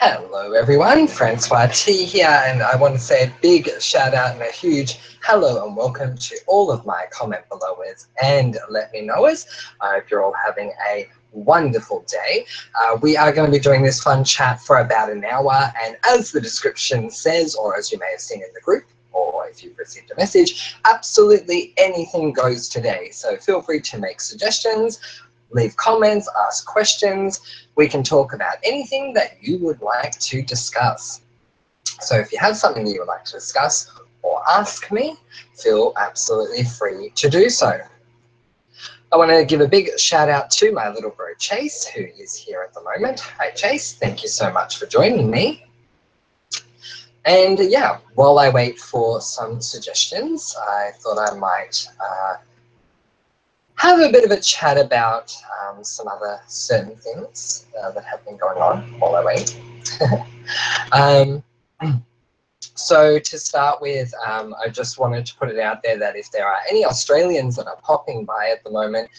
Hello everyone, Francois T here, and I want to say a big shout out and a huge hello and welcome to all of my comment below-ers and let me knowers. I hope you're all having a wonderful day. We are going to be doing this fun chat for about an hour, and as the description says, or as you may have seen in the group, or if you've received a message, absolutely anything goes today. So feel free to make suggestions, leave comments, ask questions. We can talk about anything that you would like to discuss. So if you have something that you would like to discuss or ask me, feel absolutely free to do so. I want to give a big shout out to my little bro Chase, who is here at the moment. Hi Chase, thank you so much for joining me. And yeah, while I wait for some suggestions, I thought I might have a bit of a chat about some other certain things that have been going on while I wait. So to start with, I just wanted to put it out there that if there are any Australians that are popping by at the moment,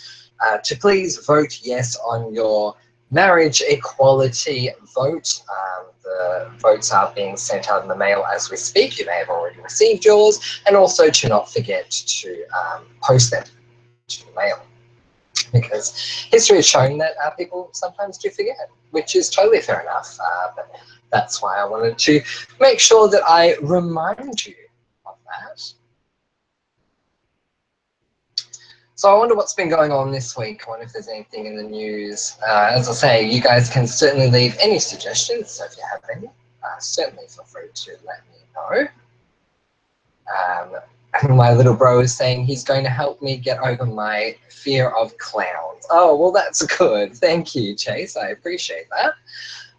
to please vote yes on your marriage equality vote. The votes are being sent out in the mail as we speak. You may have already received yours, and also to not forget to post them to the mail, because history has shown that people sometimes do forget, which is totally fair enough, but that's why I wanted to make sure that I remind you of that. So I wonder what's been going on this week. I wonder if there's anything in the news. As I say, you guys can certainly leave any suggestions, so if you have any, certainly feel free to let me know. My little bro is saying he's going to help me get over my fear of clowns. Oh, well, that's good. Thank you, Chase. I appreciate that.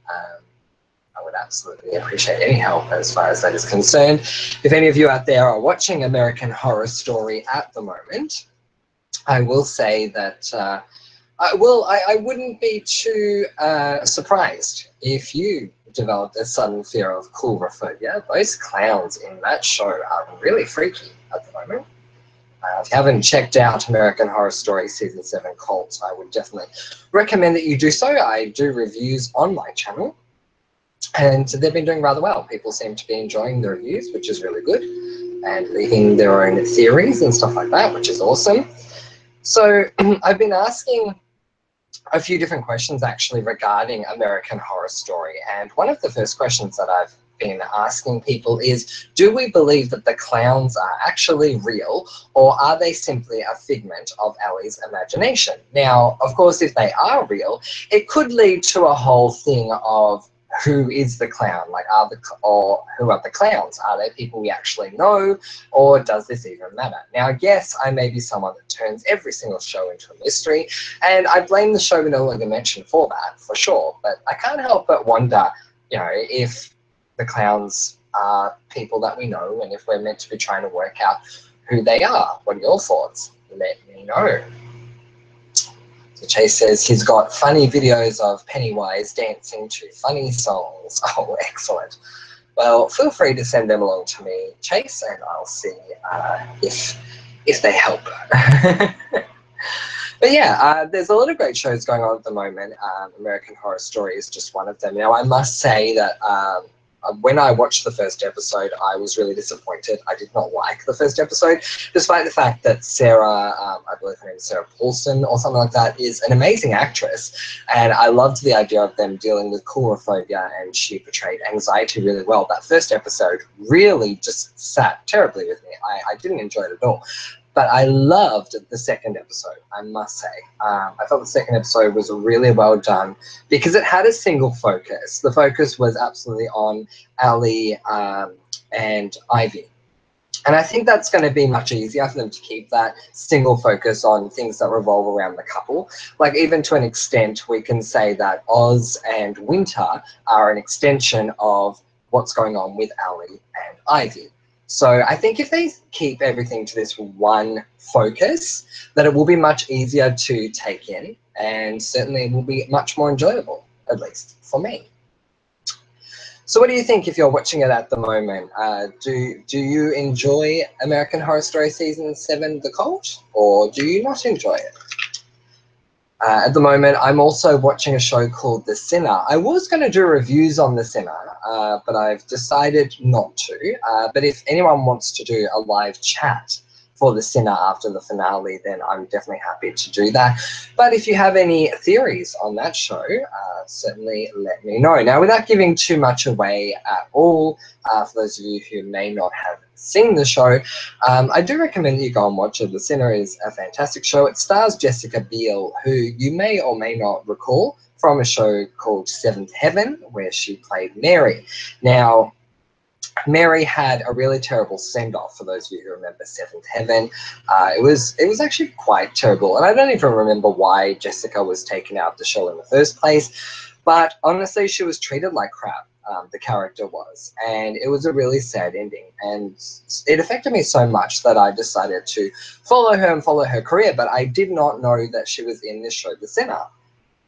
I would absolutely appreciate any help as far as that is concerned. If any of you out there are watching American Horror Story at the moment, I will say that I wouldn't be too surprised if you developed a sudden fear of coulrophobia. Those clowns in that show are really freaky at the moment. If you haven't checked out American Horror Story Season 7 Cult, I would definitely recommend that you do so. I do reviews on my channel, and they've been doing rather well. People seem to be enjoying the reviews, which is really good, and leaving their own theories and stuff like that, which is awesome. So I've been asking a few different questions actually regarding American Horror Story, and one of the first questions that I've been asking people is, do we believe that the clowns are actually real, or are they simply a figment of Ellie's imagination? Now, of course, if they are real, it could lead to a whole thing of who is the clown? Like, or who are the clowns? Are they people we actually know, or does this even matter? Now, yes, I may be someone that turns every single show into a mystery, and I blame the show Vanilla Dimension for that, for sure, but I can't help but wonder, you know, if the clowns are people that we know, and if we're meant to be trying to work out who they are. What are your thoughts? Let me know. So Chase says he's got funny videos of Pennywise dancing to funny songs. Oh, excellent. Well, feel free to send them along to me, Chase, and I'll see if they help. But yeah, there's a lot of great shows going on at the moment. American Horror Story is just one of them. Now, I must say that when I watched the first episode, I was really disappointed. I did not like the first episode, despite the fact that Sarah, I believe her name is Sarah Paulson or something like that, is an amazing actress. And I loved the idea of them dealing with coulrophobia, and she portrayed anxiety really well. That first episode really just sat terribly with me. I didn't enjoy it at all. But I loved the second episode, I must say. I thought the second episode was really well done because it had a single focus. The focus was absolutely on Ellie and Ivy. And I think that's going to be much easier for them to keep that single focus on things that revolve around the couple. Like, even to an extent, we can say that Oz and Winter are an extension of what's going on with Ellie and Ivy. So I think if they keep everything to this one focus, that it will be much easier to take in, and certainly will be much more enjoyable, at least for me. So what do you think if you're watching it at the moment? Do you enjoy American Horror Story Season 7, The Cult, or do you not enjoy it? At the moment, I'm also watching a show called The Sinner. I was going to do reviews on The Sinner, but I've decided not to. But if anyone wants to do a live chat for The Sinner after the finale, then I'm definitely happy to do that. But if you have any theories on that show, certainly let me know. Now, without giving too much away at all, for those of you who may not have seen the show, I do recommend that you go and watch it. The Sinner is a fantastic show. It stars Jessica Biel, who you may or may not recall from a show called Seventh Heaven, where she played Mary. Now, Mary had a really terrible send-off, for those of you who remember Seventh Heaven. It was actually quite terrible, and I don't even remember why Jessica was taken out of the show in the first place, but honestly, she was treated like crap. The character was, and it was a really sad ending, and it affected me so much that I decided to follow her and follow her career, but I did not know that she was in this show, The Sinner.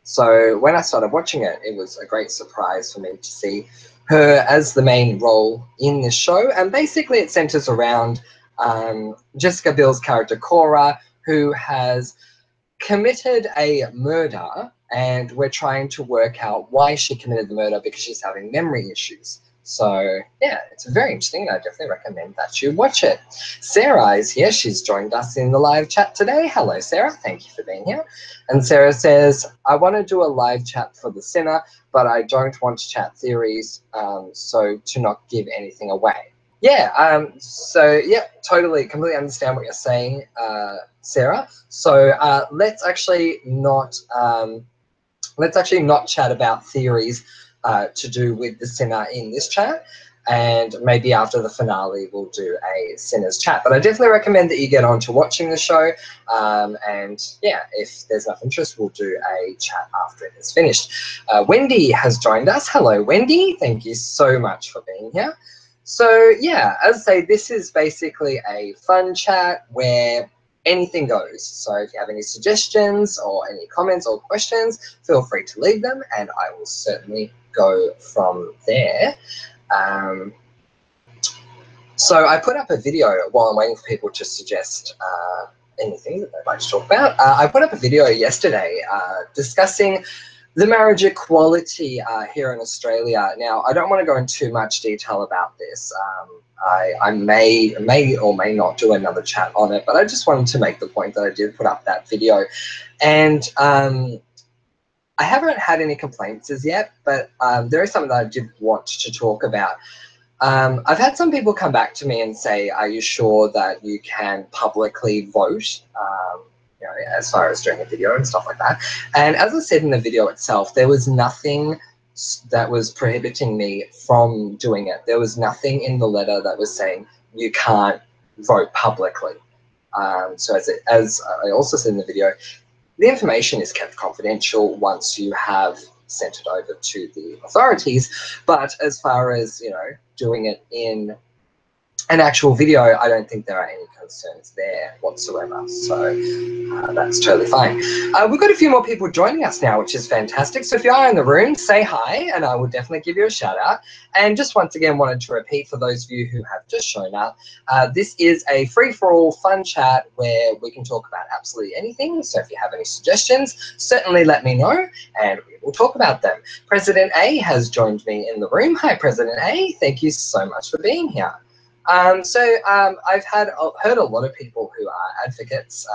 So when I started watching it, it was a great surprise for me to see her as the main role in this show. And basically it centers around Jessica Biel's character, Cora, who has committed a murder, and we're trying to work out why she committed the murder, because she's having memory issues. So yeah, it's very interesting. I definitely recommend that you watch it. Sarah is here. She's joined us in the live chat today. Hello, Sarah. Thank you for being here. And Sarah says, I want to do a live chat for The Sinner, but I don't want to chat theories, so to not give anything away. Yeah, so yeah, totally, completely understand what you're saying, Sarah. So let's actually not chat about theories to do with The Sinner in this chat, and maybe after the finale we'll do a Sinners chat. But I definitely recommend that you get on to watching the show, and yeah, if there's enough interest, we'll do a chat after it is finished. Wendy has joined us. Hello, Wendy. Thank you so much for being here. So yeah, as I say, this is basically a fun chat where anything goes. So if you have any suggestions or any comments or questions, feel free to leave them, and I will certainly go from there. So I put up a video while I'm waiting for people to suggest anything that they'd like to talk about. I put up a video yesterday discussing the marriage equality here in Australia. Now, I don't want to go into too much detail about this. I may or may not do another chat on it, but I just wanted to make the point that I did put up that video. And I haven't had any complaints as yet, but there is something that I did want to talk about. I've had some people come back to me and say, are you sure that you can publicly vote? You know, as far as doing a video and stuff like that. And as I said in the video itself, there was nothing that was prohibiting me from doing it. There was nothing in the letter that was saying you can't vote publicly. So as I also said in the video, the information is kept confidential once you have sent it over to the authorities. But as far as, you know, doing it in an actual video, I don't think there are any concerns there whatsoever. So that's totally fine. We've got a few more people joining us now, which is fantastic. So if you are in the room, say hi, and I will definitely give you a shout out. And just once again, wanted to repeat for those of you who have just shown up, this is a free-for-all fun chat where we can talk about absolutely anything. So if you have any suggestions, certainly let me know, and we will talk about them. President A has joined me in the room. Hi, President A. Thank you so much for being here. I've heard a lot of people who are advocates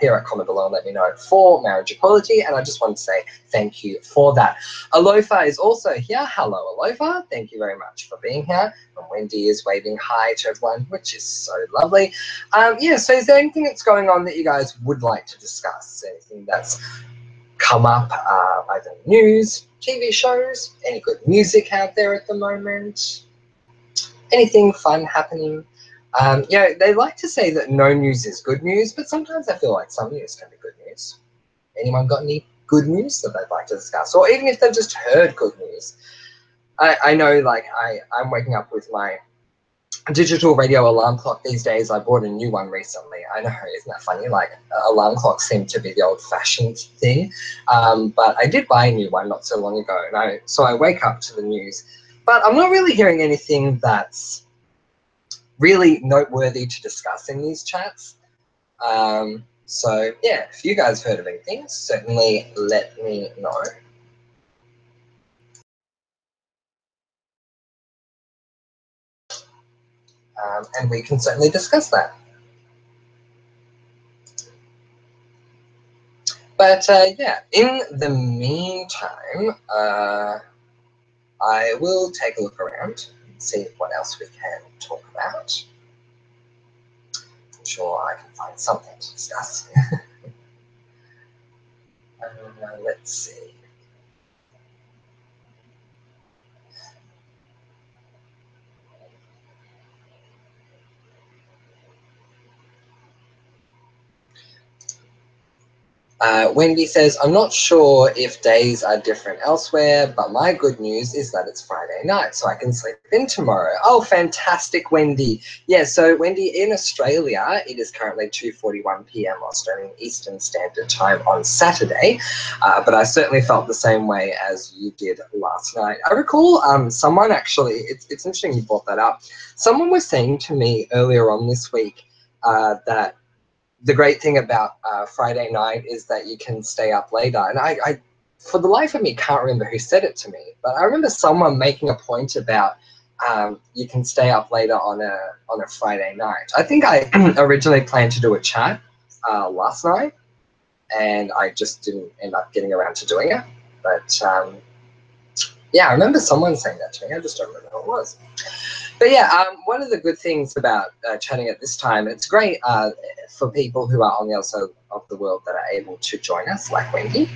here at Comment Below and Let Me Know for marriage equality, and I just want to say thank you for that. Alofa is also here. Hello, Alofa. Thank you very much for being here. And Wendy is waving hi to everyone, which is so lovely. Yeah, so is there anything that's going on that you guys would like to discuss? Anything that's come up, either news, TV shows, any good music out there at the moment? Anything fun happening? You know, they like to say that no news is good news, but sometimes I feel like some news can be good news. Anyone got any good news that they'd like to discuss? Or even if they've just heard good news. I know, like, I'm waking up with my digital radio alarm clock these days. I bought a new one recently. I know, isn't that funny? Like, alarm clocks seem to be the old-fashioned thing. But I did buy a new one not so long ago, and so I wake up to the news. But I'm not really hearing anything that's really noteworthy to discuss in these chats. So yeah, if you guys heard of anything, certainly let me know. And we can certainly discuss that. But yeah, in the meantime, I will take a look around and see what else we can talk about. I'm sure I can find something to discuss. Let's see. Wendy says, I'm not sure if days are different elsewhere, but my good news is that it's Friday night, so I can sleep in tomorrow. Oh, fantastic, Wendy. Yeah, so Wendy, in Australia, it is currently 2:41 p.m. Australian Eastern Standard Time on Saturday, but I certainly felt the same way as you did last night. I recall someone actually, it's interesting you brought that up. Someone was saying to me earlier on this week that the great thing about Friday night is that you can stay up later. And I, for the life of me, can't remember who said it to me, but I remember someone making a point about you can stay up later on a Friday night. I think I originally planned to do a chat last night, and I just didn't end up getting around to doing it. But yeah, I remember someone saying that to me. I just don't remember who it was. But yeah, one of the good things about chatting at this time, it's great for people who are on the other side of the world that are able to join us, like Wendy,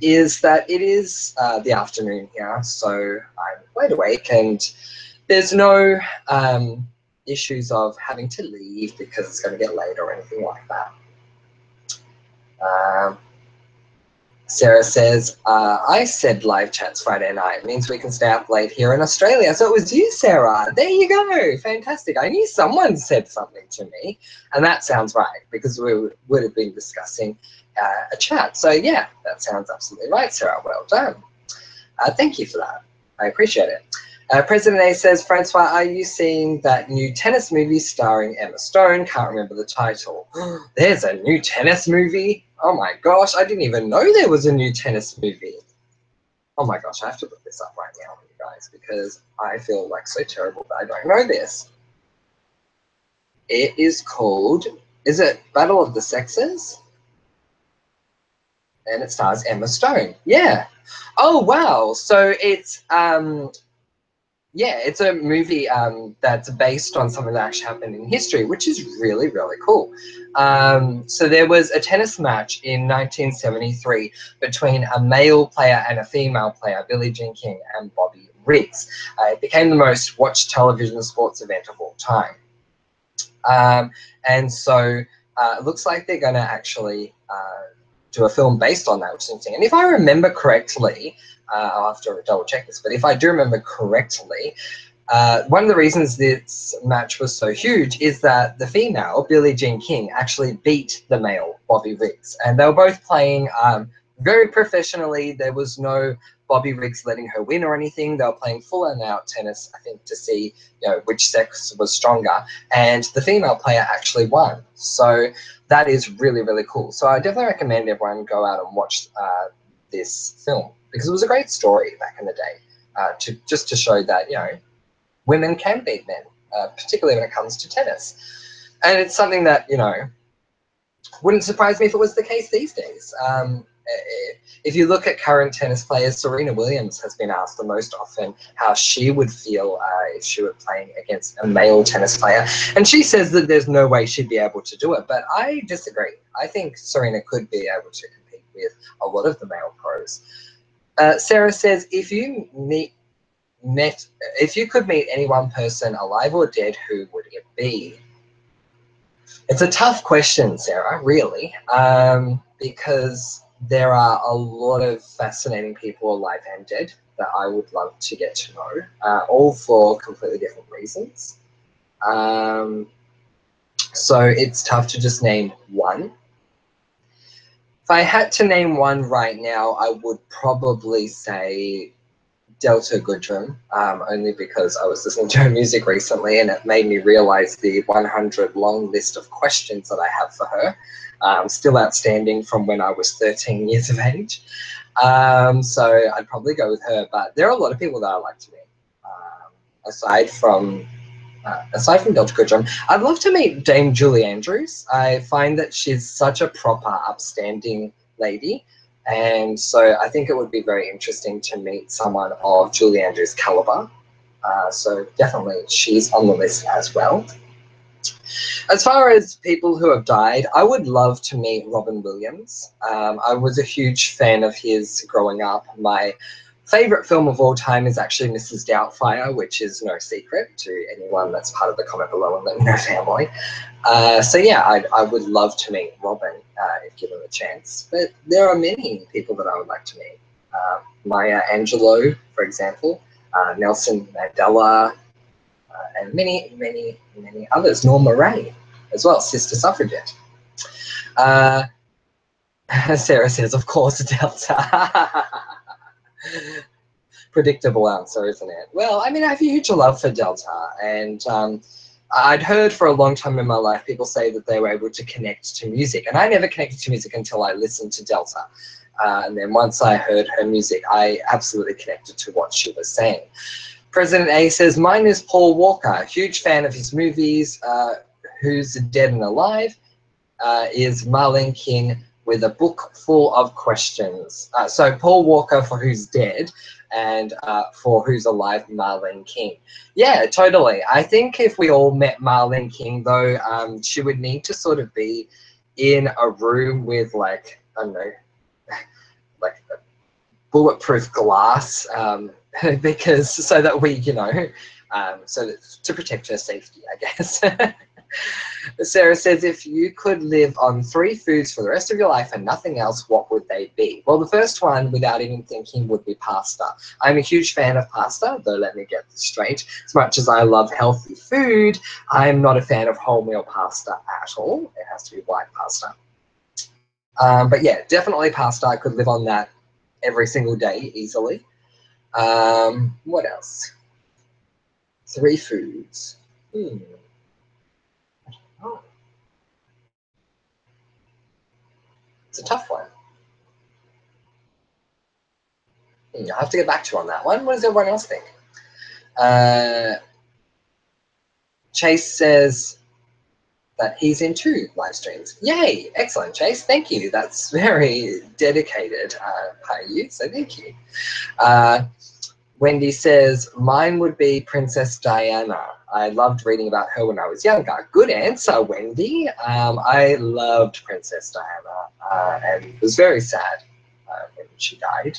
is that it is the afternoon here, so I'm wide awake and there's no issues of having to leave because it's going to get late or anything like that. Sarah says, I said live chats Friday night. It means we can stay up late here in Australia. So it was you, Sarah. There you go. Fantastic. I knew someone said something to me, and that sounds right because we would have been discussing a chat. So yeah, that sounds absolutely right, Sarah. Well done. Thank you for that. I appreciate it. President A says, Francois, are you seeing that new tennis movie starring Emma Stone? Can't remember the title. There's a new tennis movie? Oh my gosh, I didn't even know there was a new tennis movie. Oh my gosh, I have to look this up right now, you guys, because I feel like so terrible that I don't know this. It is called, is it Battle of the Sexes? And it stars Emma Stone. Yeah. Oh wow. So it's yeah, it's a movie that's based on something that actually happened in history, which is really, really cool. So there was a tennis match in 1973 between a male player and a female player, Billie Jean King and Bobby Riggs. It became the most watched television sports event of all time. And so it looks like they're going to actually do a film based on that, which is interesting. And if I remember correctly, I'll have to double check this, but if I do remember correctly, one of the reasons this match was so huge is that the female, Billie Jean King, actually beat the male, Bobby Riggs. And they were both playing very professionally. There was no Bobby Riggs letting her win or anything. They were playing full and out tennis, I think, to see which sex was stronger. And the female player actually won. So that is really, really cool. So I definitely recommend everyone go out and watch this film because it was a great story back in the day just to show that, women can beat men, particularly when it comes to tennis. And it's something that, wouldn't surprise me if it was the case these days. If you look at current tennis players, Serena Williams has been asked the most often how she would feel if she were playing against a male tennis player. And she says that there's no way she'd be able to do it. But I disagree. I think Serena could be able to compete with a lot of the male pros. Sarah says, if you could meet any one person, alive or dead, who would it be? It's a tough question, Sarah, really, because there are a lot of fascinating people alive and dead that I would love to get to know, all for completely different reasons. So it's tough to just name one. If I had to name one right now, I would probably say Delta Goodrum, only because I was listening to her music recently and it made me realize the 100 long list of questions that I have for her, still outstanding from when I was 13 years of age. So I'd probably go with her, but there are a lot of people that I like to meet. Aside from Delta Goodrum, I'd love to meet Dame Julie Andrews. I find that she's such a proper, upstanding lady. And so I think it would be very interesting to meet someone of Julie Andrews' caliber. So definitely she's on the list as well. As far as people who have died, I would love to meet Robin Williams. I was a huge fan of his growing up. My favorite film of all time is actually Mrs. Doubtfire, which is no secret to anyone that's part of the Comment Below and Let Me Know family. So yeah, I would love to meet Robin if given the chance. But there are many people that I would like to meet. Maya Angelou, for example, Nelson Mandela, and many, many, many others. Norma Ray as well, Sister Suffragette. Sarah says, of course, Delta. Predictable answer, isn't it? Well, I mean, I have a huge love for Delta, and I'd heard for a long time in my life people say that they were able to connect to music, and I never connected to music until I listened to Delta. And then once I heard her music, I absolutely connected to what she was saying. President A says, mine is Paul Walker, huge fan of his movies. Who's Dead and Alive is Marlene King with a book full of questions. So Paul Walker for Who's Dead, and for Who's Alive, Marlene King. Yeah, totally. I think if we all met Marlene King, though, she would need to sort of be in a room with, like, I don't know, like bulletproof glass, because so that we, you know, so that, to protect her safety, I guess. Sarah says, if you could live on 3 foods for the rest of your life and nothing else, what would they be? Well, the first one, without even thinking, would be pasta. I'm a huge fan of pasta, though let me get this straight. As much as I love healthy food, I'm not a fan of wholemeal pasta at all. It has to be white pasta. But yeah, definitely pasta. I could live on that every single day easily. What else? 3 foods. Oh. It's a tough one. I'll have to get back to you on that one. What does everyone else think? Chase says that he's in 2 live streams. Yay! Excellent, Chase. Thank you. That's very dedicated by you, so thank you. Wendy says, mine would be Princess Diana. I loved reading about her when I was younger. Good answer, Wendy. I loved Princess Diana, and it was very sad when she died.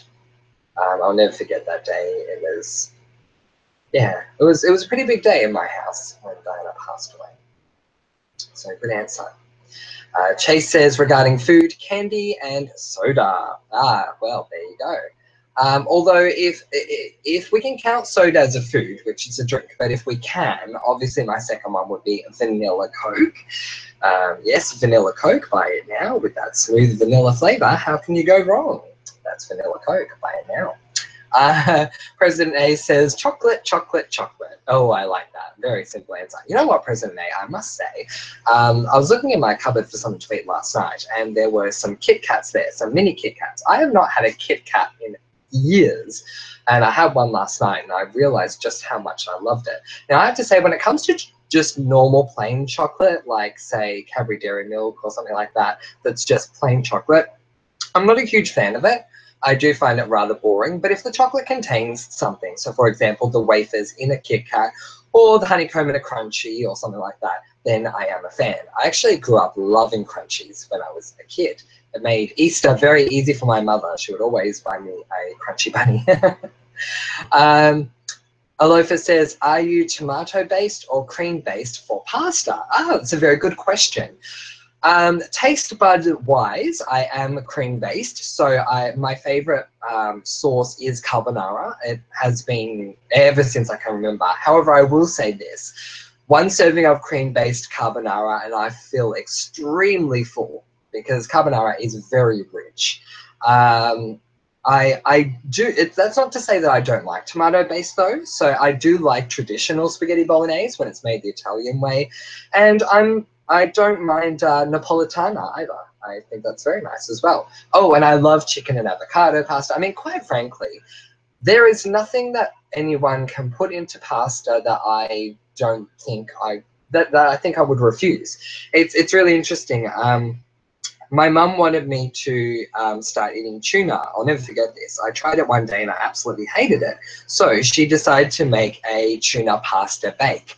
I'll never forget that day. It was, yeah, it was a pretty big day in my house when Diana passed away. So good answer. Chase says, regarding food, candy and soda. Well, there you go. Although if we can count soda as a food, which is a drink, but if we can, obviously my second one would be vanilla Coke. Yes, vanilla Coke, buy it now with that smooth vanilla flavor. How can you go wrong? That's vanilla Coke, buy it now. President A says, chocolate, chocolate, chocolate. Oh, I like that. Very simple answer. You know what, President A, I must say, I was looking in my cupboard for something to eat last night, and there were some Kit Kats there, some mini Kit Kats. I have not had a Kit Kat in years, and I had one last night, and I realized just how much I loved it. Now, I have to say, when it comes to just normal plain chocolate, like, say, Cadbury Dairy Milk or something like that, that's just plain chocolate, I'm not a huge fan of it. I do find it rather boring, but if the chocolate contains something, so for example, the wafers in a Kit Kat or the honeycomb in a Crunchie or something like that, then I am a fan. I actually grew up loving Crunchies when I was a kid. It made Easter very easy for my mother. She would always buy me a Crunchy Bunny. Alofa says, are you tomato-based or cream-based for pasta? That's a very good question. Taste bud wise, I am cream based, so my favorite sauce is carbonara. It has been ever since I can remember. However, I will say this: 1 serving of cream based carbonara and I feel extremely full because carbonara is very rich. I do. That's not to say that I don't like tomato based though. So I do like traditional spaghetti bolognese when it's made the Italian way, and I don't mind Napolitana either. I think that's very nice as well. Oh, and I love chicken and avocado pasta. I mean, quite frankly, there is nothing that anyone can put into pasta that I don't think that I think I would refuse. It's really interesting. My mum wanted me to start eating tuna. I'll never forget this. I tried it one day and I absolutely hated it. So she decided to make a tuna pasta bake.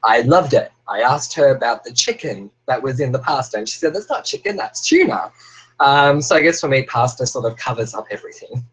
I loved it. I asked her about the chicken that was in the pasta, and she said, "That's not chicken, that's tuna." So I guess for me, pasta sort of covers up everything.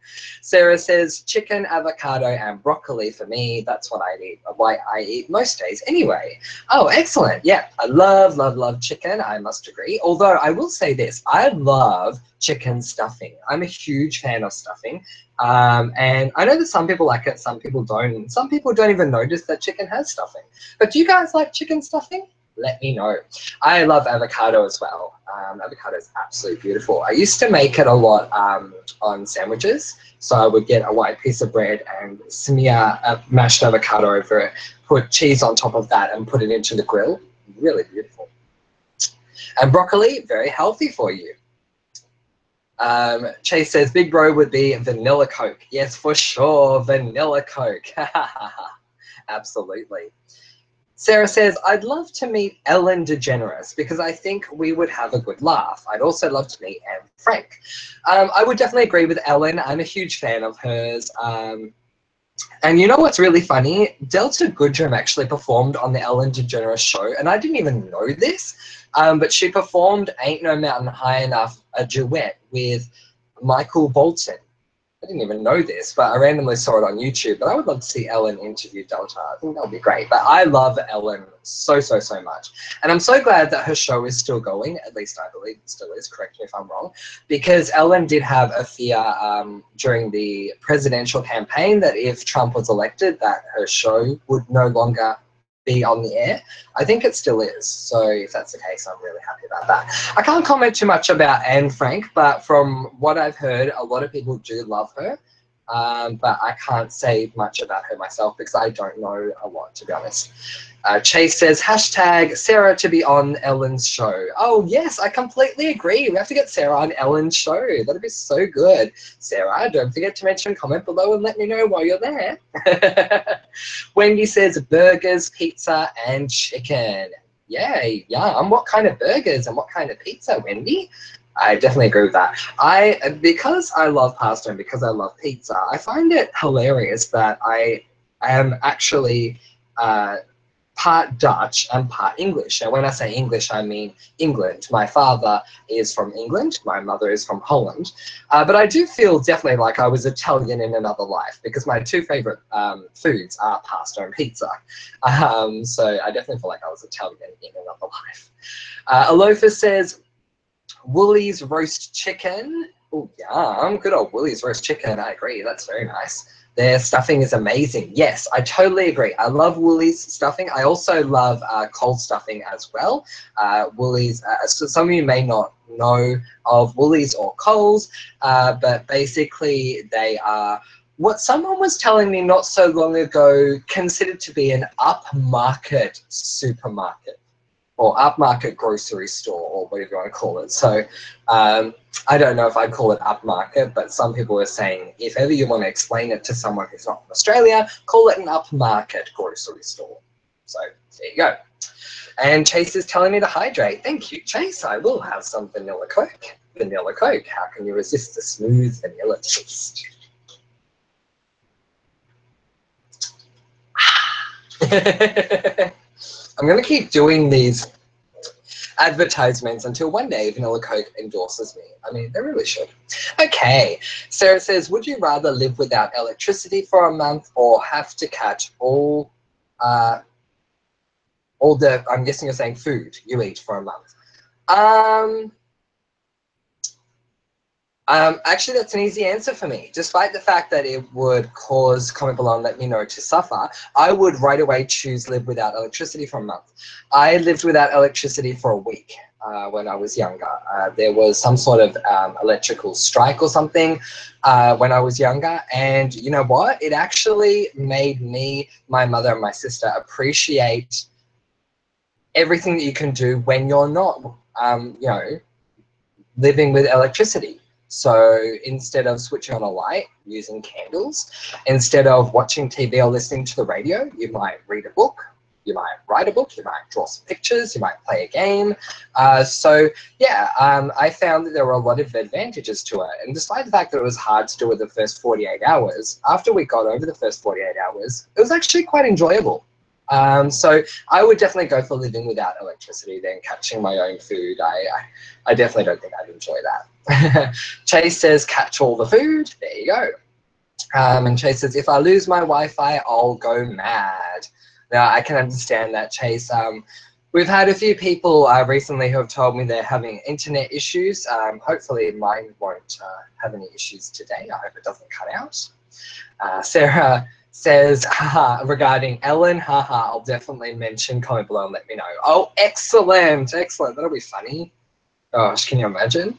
Sarah says, chicken, avocado, and broccoli for me. That's what I eat most days anyway. Oh, excellent. Yeah, I love, love, love chicken, I must agree. Although I will say this, I love chicken stuffing. I'm a huge fan of stuffing. And I know that some people like it, some people don't. And some people don't even notice that chicken has stuffing. But do you guys like chicken stuffing? Let me know. I love avocado as well. Avocado is absolutely beautiful. I used to make it a lot on sandwiches. So I would get a white piece of bread and smear a mashed avocado over it, put cheese on top of that and put it into the grill. Really beautiful. And broccoli, very healthy for you. Chase says, Big Bro would be vanilla Coke. Yes, for sure, vanilla Coke. Absolutely. Sarah says, I'd love to meet Ellen DeGeneres because I think we would have a good laugh. I'd also love to meet Anne Frank. I would definitely agree with Ellen. I'm a huge fan of hers. And you know what's really funny? Delta Goodrem actually performed on the Ellen DeGeneres show, and I didn't even know this, but she performed Ain't No Mountain High Enough, a duet with Michael Bolton. I didn't even know this, but I randomly saw it on YouTube. But I would love to see Ellen interview Delta. I think that would be great. But I love Ellen so, so, so much. And I'm so glad that her show is still going. At least I believe it still is. Correct me if I'm wrong. Because Ellen did have a fear during the presidential campaign that if Trump was elected, that her show would no longer be on the air. I think it still is. So if that's the case, I'm really happy about that. I can't comment too much about Anne Frank, but from what I've heard, a lot of people do love her. But I can't say much about her myself because I don't know a lot, to be honest. Chase says, hashtag Sarah to be on Ellen's show. Oh, yes, I completely agree. We have to get Sarah on Ellen's show. That'd be so good. Sarah, don't forget to mention, comment below and let me know while you're there. Wendy says, burgers, pizza, and chicken. Yay, yum. What kind of burgers and what kind of pizza, Wendy? I definitely agree with that. Because I love pasta and because I love pizza, I find it hilarious that I am actually part Dutch and part English. And when I say English, I mean England. My father is from England. My mother is from Holland. But I do feel definitely like I was Italian in another life because my two favorite foods are pasta and pizza. So I definitely feel like I was Italian in another life. Alofa says, Woolies roast chicken. Oh, yum. Good old Woolies roast chicken. I agree. That's very nice. Their stuffing is amazing. Yes, I totally agree. I love Woolies stuffing. I also love cold stuffing as well. Woolies, so some of you may not know of Woolies or Coles, but basically they are what someone was telling me not so long ago considered to be an upmarket supermarket or upmarket grocery store, or whatever you want to call it. So I don't know if I'd call it upmarket, but some people are saying if ever you want to explain it to someone who's not from Australia, call it an upmarket grocery store. So there you go. And Chase is telling me to hydrate. Thank you, Chase. I will have some vanilla Coke. Vanilla Coke. How can you resist the smooth vanilla taste? I'm going to keep doing these advertisements until one day Vanilla Coke endorses me. I mean, they really should. Okay, Sarah says, would you rather live without electricity for a month or have to catch all the, I'm guessing you're saying food you eat for a month? Actually, that's an easy answer for me. Despite the fact that it would cause, comment below and let me know, to suffer, I would right away choose live without electricity for a month. I lived without electricity for a week. when I was younger. There was some sort of electrical strike or something when I was younger, and you know what? It actually made me, my mother and my sister appreciate everything that you can do when you're not, you know, living with electricity. So instead of switching on a light using candles, instead of watching TV or listening to the radio, you might read a book, you might write a book, you might draw some pictures, you might play a game. So yeah, I found that there were a lot of advantages to it. And despite the fact that it was hard to do it the first 48 hours, after we got over the first 48 hours, it was actually quite enjoyable. So I would definitely go for living without electricity than catching my own food. I definitely don't think I'd enjoy that. Chase says, catch all the food. There you go. And Chase says, if I lose my Wi-Fi, I'll go mad. Now, I can understand that, Chase. We've had a few people recently who have told me they're having internet issues. Hopefully mine won't have any issues today. I hope it doesn't cut out. Sarah says, haha, regarding Ellen, haha, I'll definitely mention, comment below and let me know. Oh, excellent, excellent. That'll be funny. Gosh, can you imagine?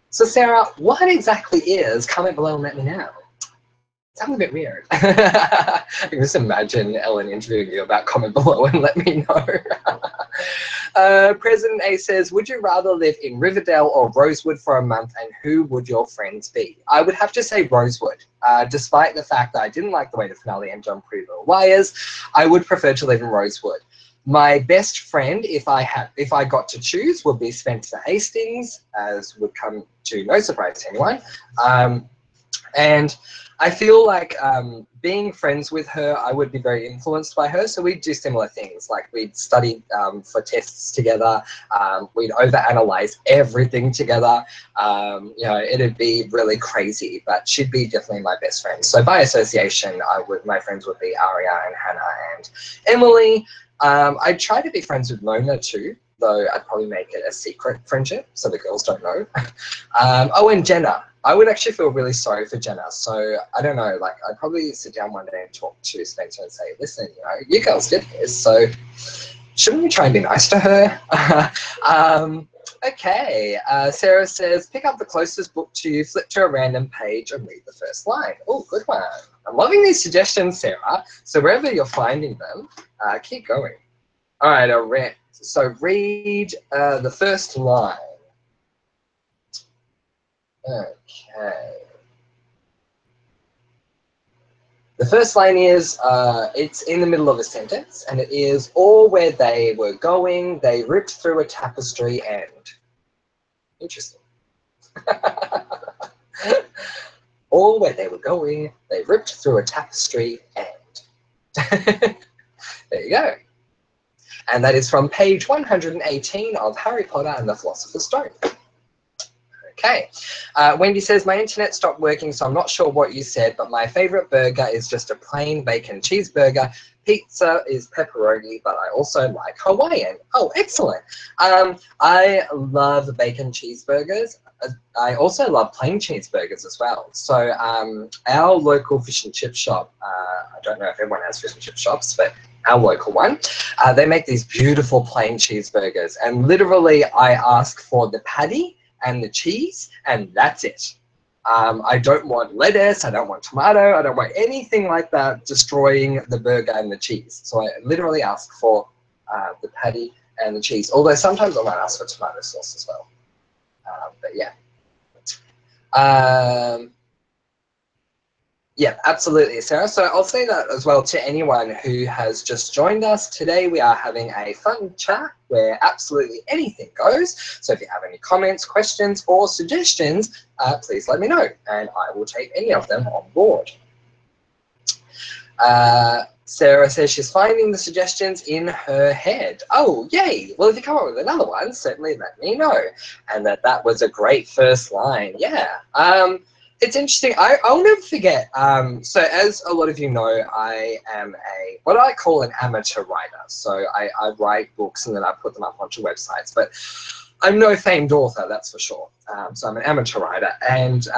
So Sarah, what exactly is comment below and let me know? Sounds a bit weird. I can just imagine Ellen interviewing you about comment below and let me know. President A says, would you rather live in Riverdale or Rosewood for a month, and who would your friends be? I would have to say Rosewood. Despite the fact that I didn't like the way the finale ended on Pretty Little Liars, I would prefer to live in Rosewood. My best friend, if I got to choose, would be Spencer Hastings, as would come to no surprise to anyone. And I feel like being friends with her, I would be very influenced by her. So we'd do similar things, like we'd study for tests together. We'd overanalyze everything together. You know, it'd be really crazy, but she'd be definitely my best friend. So by association, my friends would be Aria and Hannah and Emily. I'd try to be friends with Mona too, though I'd probably make it a secret friendship so the girls don't know. Oh, and Jenna. I would actually feel really sorry for Jenna. So I don't know, like I'd probably sit down one day and talk to Spencer and say, listen, you know, you girls did this, so shouldn't we try and be nice to her? Okay, Sarah says, pick up the closest book to you, flip to a random page and read the first line. Oh, good one. I'm loving these suggestions, Sarah. So wherever you're finding them, keep going. All right, so read the first line. Okay. The first line is, it's in the middle of a sentence, and it is, all where they were going, they ripped through a tapestry and... Interesting. All where they were going, they ripped through a tapestry and... There you go. And that is from page 118 of Harry Potter and the Philosopher's Stone. Okay. Wendy says, my internet stopped working, so I'm not sure what you said, but my favorite burger is just a plain bacon cheeseburger. Pizza is pepperoni, but I also like Hawaiian. Oh, excellent. I love bacon cheeseburgers. I also love plain cheeseburgers as well. So our local fish and chip shop, I don't know if everyone has fish and chip shops, but our local one, they make these beautiful plain cheeseburgers. And literally I ask for the patty and the cheese, and that's it. I don't want lettuce, I don't want tomato, I don't want anything like that destroying the burger and the cheese. So I literally ask for the patty and the cheese, although sometimes I might ask for tomato sauce as well. But yeah. Yeah, absolutely, Sarah. So I'll say that as well to anyone who has just joined us. Today we are having a fun chat where absolutely anything goes. So if you have any comments, questions, or suggestions, please let me know, and I will take any of them on board. Sarah says she's finding the suggestions in her head. Oh, yay. Well, if you come up with another one, certainly let me know. And that was a great first line. Yeah. It's interesting. I'll never forget. So as a lot of you know, I am what I call an amateur writer. So I write books and then I put them up onto websites. But I'm no famed author, that's for sure. So I'm an amateur writer. And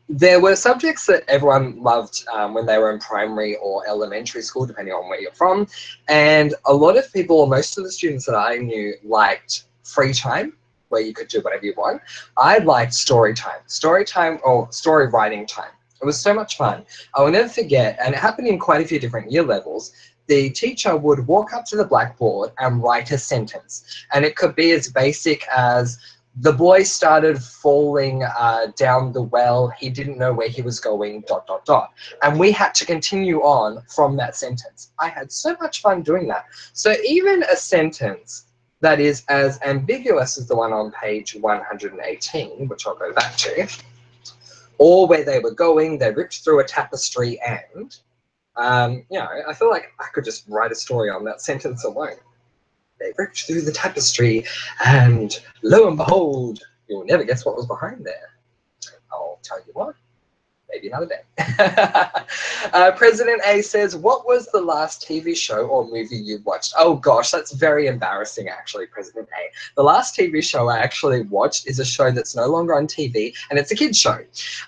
there were subjects that everyone loved when they were in primary or elementary school, depending on where you're from. And a lot of people, or most of the students that I knew, liked free time where you could do whatever you want. I liked story time or story writing time. It was so much fun. I will never forget, and it happened in quite a few different year levels. The teacher would walk up to the blackboard and write a sentence, and it could be as basic as, the boy started falling down the well. He didn't know where he was going, ... And we had to continue on from that sentence. I had so much fun doing that. So even a sentence that is as ambiguous as the one on page 118, which I'll go back to, or where they were going, they ripped through a tapestry and, you know, I feel like I could just write a story on that sentence alone. They ripped through the tapestry, and lo and behold, you'll never guess what was behind there. I'll tell you what, maybe another day. President A says, what was the last TV show or movie you watched? Oh gosh, that's very embarrassing actually, President A. The last TV show I actually watched is a show that's no longer on TV, and it's a kid's show.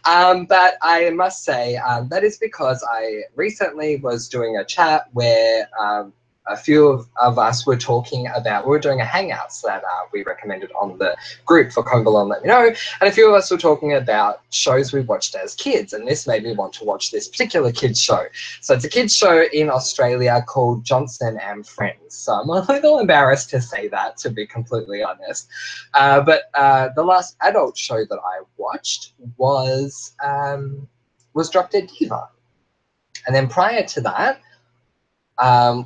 But I must say, that is because I recently was doing a chat where a few of us were talking about, we were doing a hangouts that we recommended on the group for Comment Below and Let Me Know, and a few of us were talking about shows we watched as kids, and this made me want to watch this particular kids show. So it's a kids show in Australia called Johnson and Friends. So I'm a little embarrassed to say that, to be completely honest. But the last adult show that I watched was Drop Dead Diva. And then prior to that,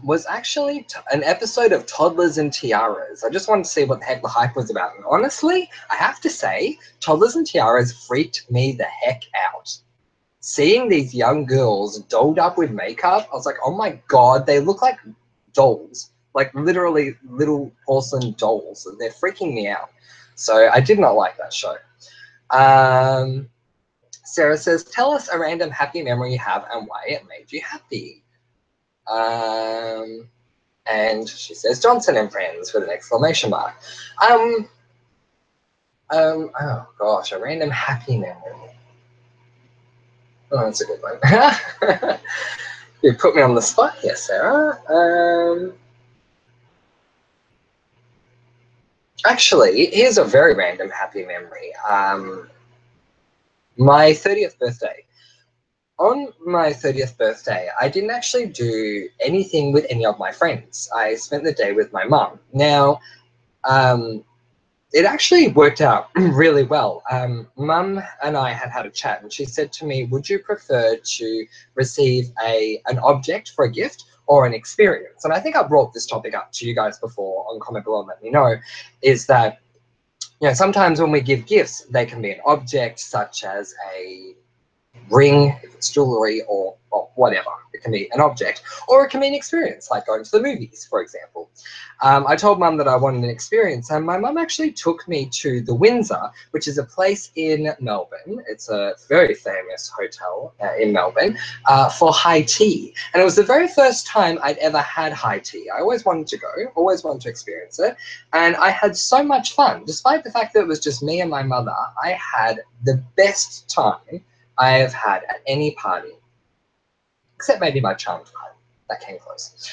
was actually an episode of Toddlers and Tiaras. I just wanted to see what the heck the hype was about. And honestly, I have to say, Toddlers and Tiaras freaked me the heck out. Seeing these young girls dolled up with makeup, I was like, oh my God, they look like dolls. Like literally little porcelain dolls. And they're freaking me out. So I did not like that show. Sarah says, tell us a random happy memory you have and why it made you happy. And she says Johnson and Friends with an exclamation mark. Oh gosh, a random happy memory. Oh, that's a good one. You put me on the spot here, Sarah. Actually, here's a very random happy memory. My 30th birthday. On my 30th birthday, I didn't actually do anything with any of my friends. I spent the day with my mum. Now, it actually worked out really well. Mum and I had a chat, and she said to me, would you prefer to receive an object for a gift or an experience? And I think I brought this topic up to you guys before on Comment Below and Let Me Know, is that, you know, sometimes when we give gifts, they can be an object such as a ring, if it's jewelry, or whatever. It can be an object, or it can be an experience, like going to the movies, for example. I told Mum that I wanted an experience, and my mum actually took me to the Windsor, which is a place in Melbourne. It's a very famous hotel in Melbourne for high tea. And it was the very first time I'd ever had high tea. I always wanted to go, always wanted to experience it. And I had so much fun. Despite the fact that it was just me and my mother, I had the best time I have had at any party, except maybe my charmed party. That came close.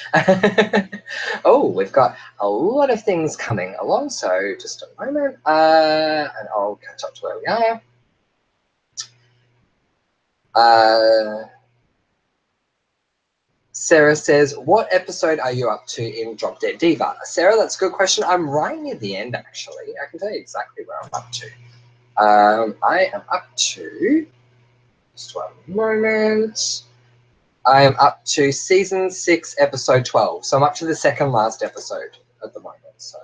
Oh, we've got a lot of things coming along, so just a moment, and I'll catch up to where we are. Sarah says, what episode are you up to in Drop Dead Diva? Sarah, that's a good question. I'm right near the end, actually. I can tell you exactly where I'm up to. I am up to... Just one moment. I am up to season 6, episode 12. So I'm up to the second last episode at the moment. So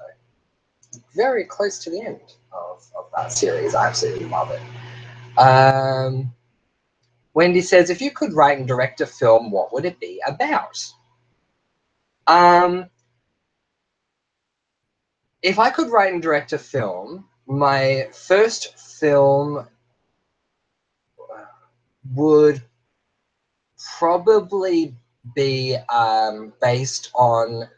very close to the end of that series. I absolutely love it. Wendy says, if you could write and direct a film, what would it be about? If I could write and direct a film, my first film would probably be based on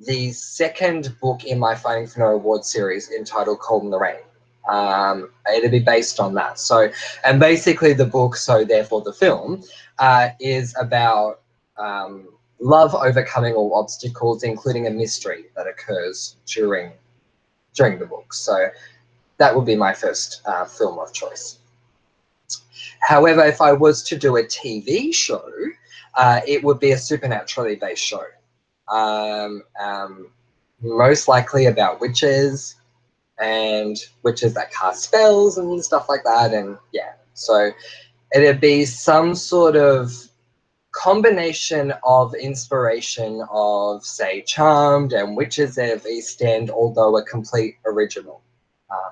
the second book in my Fighting for No Award series entitled Cold in the Rain. It'd be based on that. So, and basically the book, so therefore the film, is about love overcoming all obstacles, including a mystery that occurs during during the book. So that would be my first film of choice. However, if I was to do a TV show, it would be a supernaturally based show. Most likely about witches and witches that cast spells and stuff like that. And yeah, so it'd be some sort of combination of inspiration of, say, Charmed and Witches of East End, although a complete original,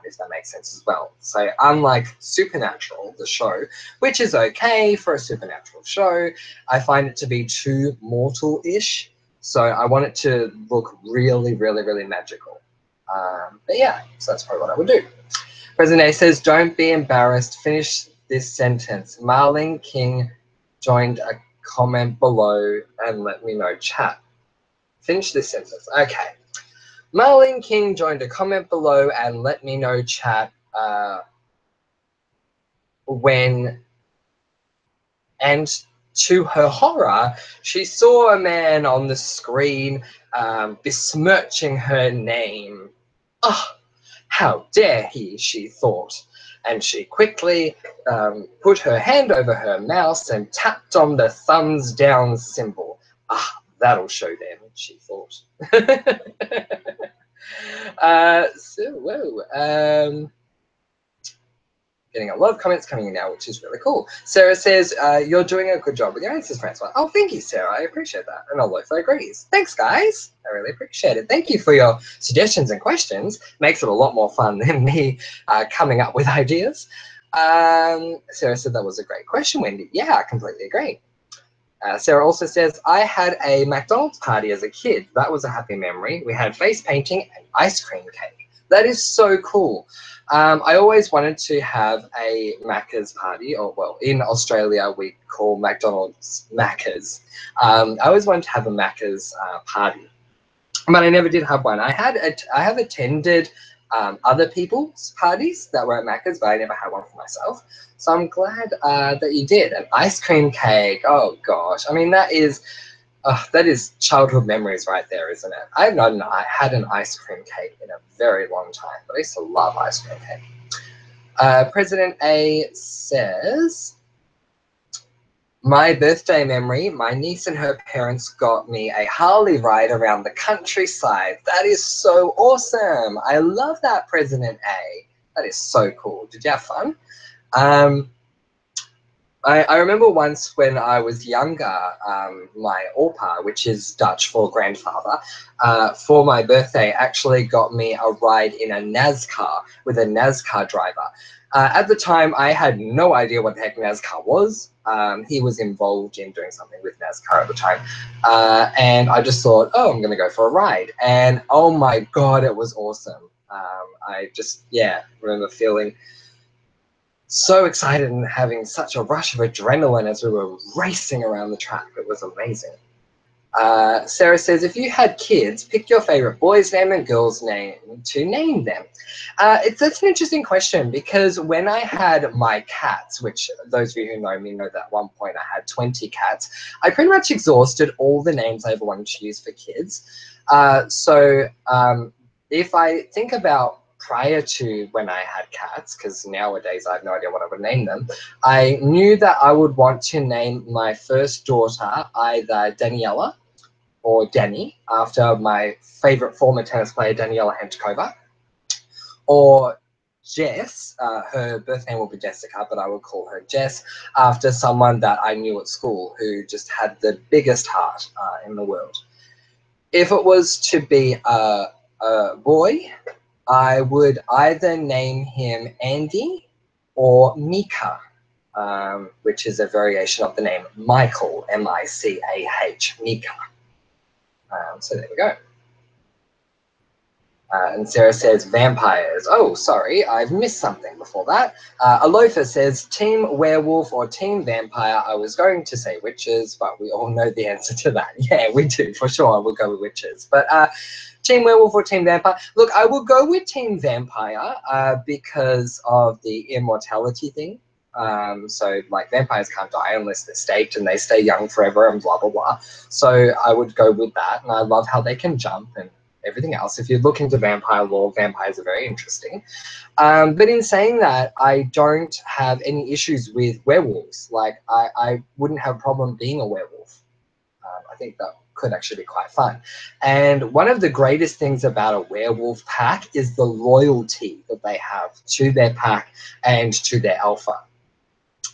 if that makes sense as well. So unlike Supernatural, the show, which is okay for a supernatural show, I find it to be too mortal-ish. So I want it to look really, really, really magical. But yeah, so that's probably what I would do. President A says, don't be embarrassed. Finish this sentence. Marlene King joined a comment below and let me know, chat. Finish this sentence. Okay. Marlene King joined a comment below and let me know, chat, when, and to her horror, she saw a man on the screen besmirching her name. Oh, how dare he, she thought. And she quickly put her hand over her mouse and tapped on the thumbs down symbol. Ah, that'll show them, she thought. Getting a lot of comments coming in now, which is really cool. Sarah says, you're doing a good job with your answers, Francois. Oh, thank you, Sarah. I appreciate that. And Alofa agrees. Thanks, guys. I really appreciate it. Thank you for your suggestions and questions. Makes it a lot more fun than me coming up with ideas. Sarah said that was a great question, Wendy. Yeah, I completely agree. Sarah also says, I had a McDonald's party as a kid. That was a happy memory. We had face painting and ice cream cake. That is so cool. I always wanted to have a Macca's party, or well, in Australia we call McDonald's Macca's. I always wanted to have a Macca's party, but I never did have one. I have attended other people's parties that were at Macca's, but I never had one for myself. So I'm glad that you did. An ice cream cake, oh gosh. I mean, that is childhood memories right there, isn't it? I've not had an ice cream cake in a very long time, but I used to love ice cream cake. President A says, my birthday memory, my niece and her parents got me a Harley ride around the countryside. That is so awesome. I love that, President A. That is so cool. Did you have fun? I remember once when I was younger, my opa, which is Dutch for grandfather, for my birthday actually got me a ride in a NASCAR with a NASCAR driver. At the time, I had no idea what the heck NASCAR was. He was involved in doing something with NASCAR at the time. And I just thought, oh, I'm going to go for a ride. And oh my God, it was awesome. I just, yeah, remember feeling so excited and having such a rush of adrenaline as we were racing around the track. It was amazing. Sarah says, if you had kids, pick your favorite boy's name and girl's name to name them. That's an interesting question, because when I had my cats, which those of you who know me know that at one point I had 20 cats, I pretty much exhausted all the names I ever wanted to use for kids. If I think about prior to when I had cats, because nowadays I have no idea what I would name them, I knew that I would want to name my first daughter either Daniela or Danny, after my favorite former tennis player, Daniela Henchkova, or Jess. Her birth name will be Jessica, but I will call her Jess, after someone that I knew at school who just had the biggest heart in the world. If it was to be a boy, I would either name him Andy or Mika, which is a variation of the name Michael, M-I-C-A-H, Mika. So there we go. And Sarah says vampires. Oh, sorry, I've missed something before that. Alofa says team werewolf or team vampire. I was going to say witches, but we all know the answer to that. Yeah, we do, for sure. We'll go with witches. But team werewolf or team vampire? Look, I will go with team vampire because of the immortality thing. So like vampires can't die unless they're staked and they stay young forever and blah, blah, blah. So I would go with that. And I love how they can jump and everything else. If you look into vampire lore, vampires are very interesting. But in saying that, I don't have any issues with werewolves. Like, I wouldn't have a problem being a werewolf. I think that could actually be quite fun. And one of the greatest things about a werewolf pack is the loyalty that they have to their pack and to their alpha.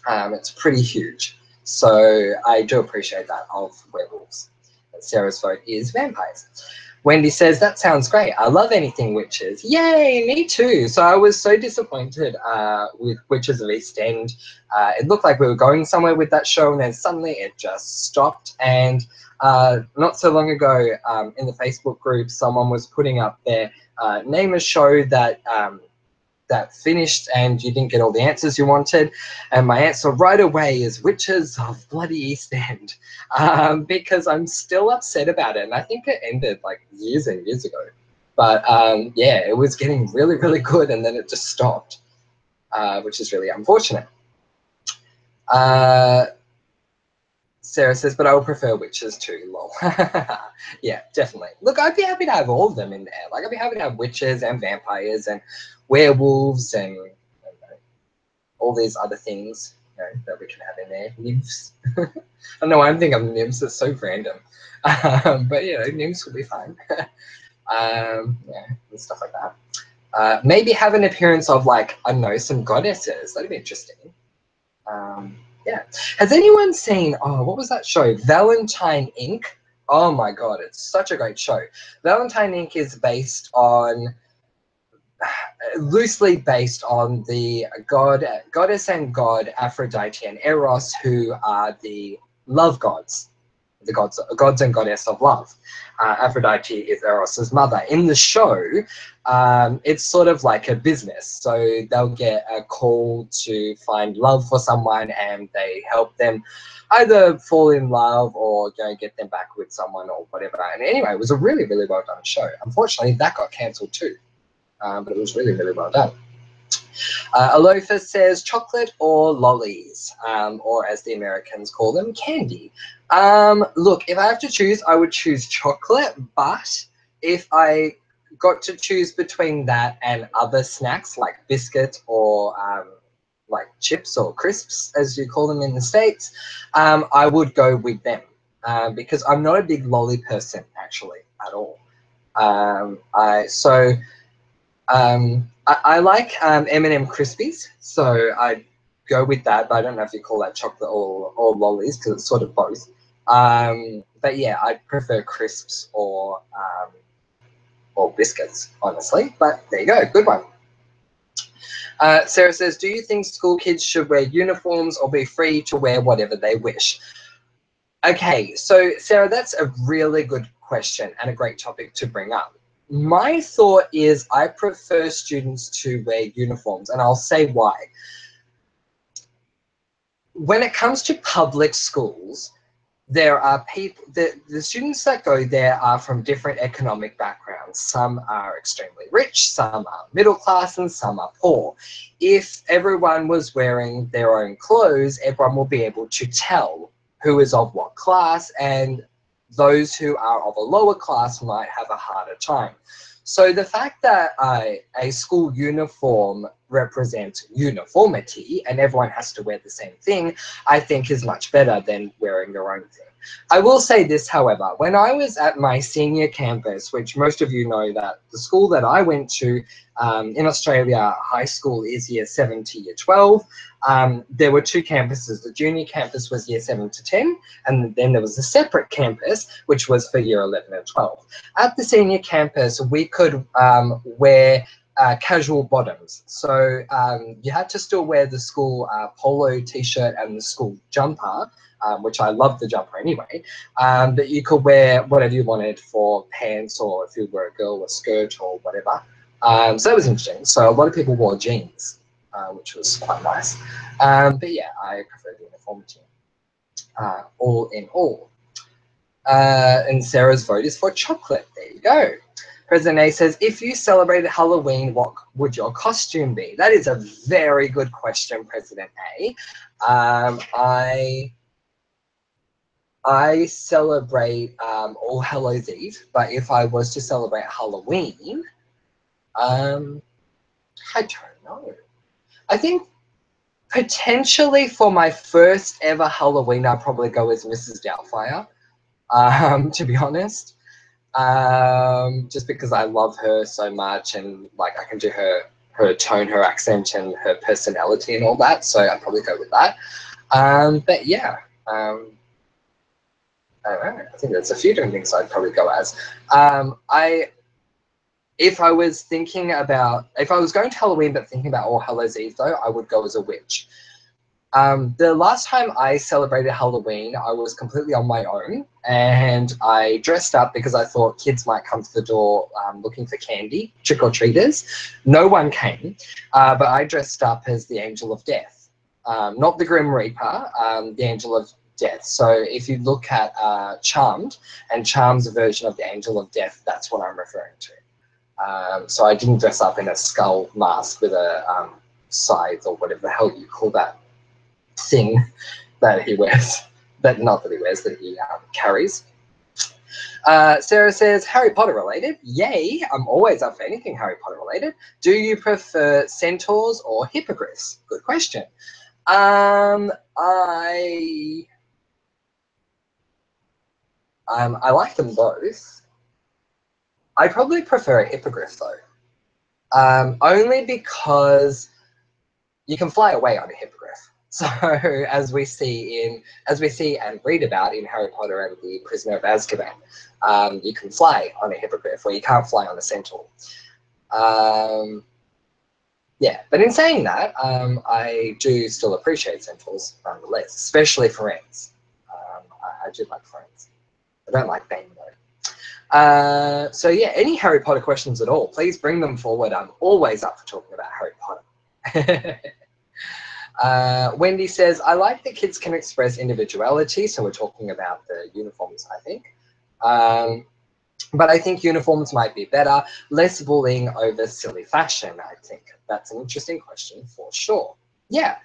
It's pretty huge. So I do appreciate that of werewolves. And Sarah's vote is vampires. Wendy says, that sounds great. I love anything witches. Yay, me too. So I was so disappointed with Witches of East End. It looked like we were going somewhere with that show, and then suddenly it just stopped. And not so long ago, in the Facebook group, someone was putting up their name a show that that finished and you didn't get all the answers you wanted. And my answer right away is Witches of Bloody East End, because I'm still upset about it. And I think it ended like years and years ago. But yeah, it was getting really, really good, and then it just stopped, which is really unfortunate. Sarah says, but I would prefer witches too, lol. Yeah, definitely. Look, I'd be happy to have all of them in there. Like, I'd be happy to have witches and vampires and werewolves and all these other things, that we can have in there. Nymphs. I don't know why I'm thinking of nymphs. It's so random. But, nymphs would be fine. Yeah, and stuff like that. Maybe have an appearance of, like, I don't know, some goddesses. That'd be interesting. Yeah. Has anyone seen, what was that show? Valentine Inc. Oh my God, it's such a great show. Valentine Inc. is based on, loosely based on the goddess and god Aphrodite and Eros, who are the love gods. The gods and goddess of love. Aphrodite is Eros's mother. In the show, it's sort of like a business. So they'll get a call to find love for someone, and they help them either fall in love or get them back with someone or whatever. And anyway, it was a really, really well done show. Unfortunately, that got cancelled too. But it was really, really well done. Alofa says chocolate or lollies, or as the Americans call them, candy. Look, if I have to choose, I would choose chocolate, but if I got to choose between that and other snacks like biscuit or like chips or crisps, as you call them in the States, I would go with them, because I'm not a big lolly person, actually, at all. I like M&M Crispies, so I go with that, but I don't know if you call that chocolate or lollies, because it's sort of both. But yeah, I prefer crisps or biscuits, honestly. But there you go, good one. Sarah says, do you think school kids should wear uniforms or be free to wear whatever they wish? Okay, so Sarah, that's a really good question and a great topic to bring up. My thought is I prefer students to wear uniforms, and I'll say why. When it comes to public schools, there are people, the students that go there are from different economic backgrounds. Some are extremely rich, some are middle class, and some are poor. If everyone was wearing their own clothes, everyone will be able to tell who is of what class, and those who are of a lower class might have a harder time. So the fact that a school uniform represents uniformity and everyone has to wear the same thing, I think is much better than wearing their own thing. I will say this, however, when I was at my senior campus, which most of you know that the school that I went to in Australia, high school is year 7 to year 12. There were two campuses. The junior campus was year 7 to 10, and then there was a separate campus, which was for year 11 and 12. At the senior campus, we could wear casual bottoms. So you had to still wear the school polo t-shirt and the school jumper, which I love the jumper anyway, but you could wear whatever you wanted for pants, or if you were a girl, a skirt or whatever. So that was interesting. So a lot of people wore jeans, which was quite nice. But yeah, I prefer the uniformity, all in all. And Sarah's vote is for chocolate. There you go. President A says, if you celebrated Halloween, what would your costume be? That is a very good question, President A. I celebrate All Hallows Eve, but if I was to celebrate Halloween, I don't know. I think potentially for my first ever Halloween, I'd probably go as Mrs. Doubtfire, to be honest. Just because I love her so much and like I can do her tone, her accent and her personality and all that. So I'd probably go with that. But yeah, I don't know. I think there's a few different things I'd probably go as. If I was going to Halloween but thinking about All Hallows Eve though, I would go as a witch. The last time I celebrated Halloween, I was completely on my own and I dressed up because I thought kids might come to the door looking for candy, trick-or-treaters. No one came, but I dressed up as the Angel of Death. Not the Grim Reaper, the Angel of Death. So if you look at Charmed, and Charmed's version of the Angel of Death, that's what I'm referring to. So I didn't dress up in a skull mask with a scythe or whatever the hell you call that thing that he wears, that he carries. Sarah says, Harry Potter related. Yay, I'm always up for anything Harry Potter related. Do you prefer centaurs or hippogriffs? Good question. I like them both. I probably prefer a hippogriff though, only because you can fly away on a hippogriff. So as we see and read about in Harry Potter and the Prisoner of Azkaban, you can fly on a hippogriff, where you can't fly on a centaur. Yeah, but in saying that, I do still appreciate centaurs nonetheless, especially Firenze. I do like Firenze. I don't like Bane though. So yeah, any Harry Potter questions at all, please bring them forward. I'm always up for talking about Harry Potter. Wendy says, I like that kids can express individuality. So we're talking about the uniforms, I think. But I think uniforms might be better. Less bullying over silly fashion, I think. That's an interesting question for sure. Yeah.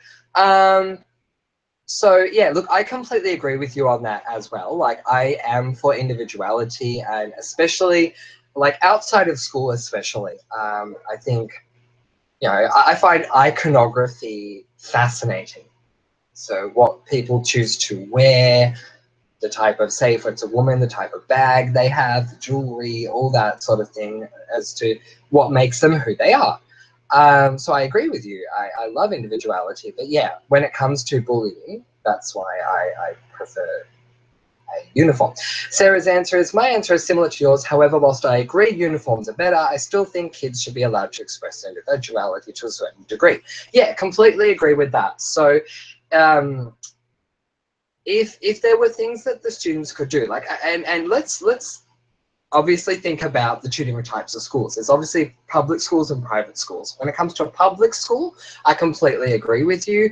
So yeah, look, I completely agree with you on that as well. Like I am for individuality, and especially like outside of school, especially. I think, I find iconography fascinating. So what people choose to wear, the type of, say if it's a woman, the type of bag they have, the jewelry, all that sort of thing as to what makes them who they are. So I agree with you. I love individuality, but yeah, when it comes to bullying, that's why I prefer a uniform. Sarah's answer is, my answer is similar to yours. However, whilst I agree uniforms are better, I still think kids should be allowed to express their individuality to a certain degree. Yeah, completely agree with that. So if there were things that the students could do, like, and let's obviously think about the two different types of schools. There's obviously public schools and private schools. When it comes to a public school, I completely agree with you.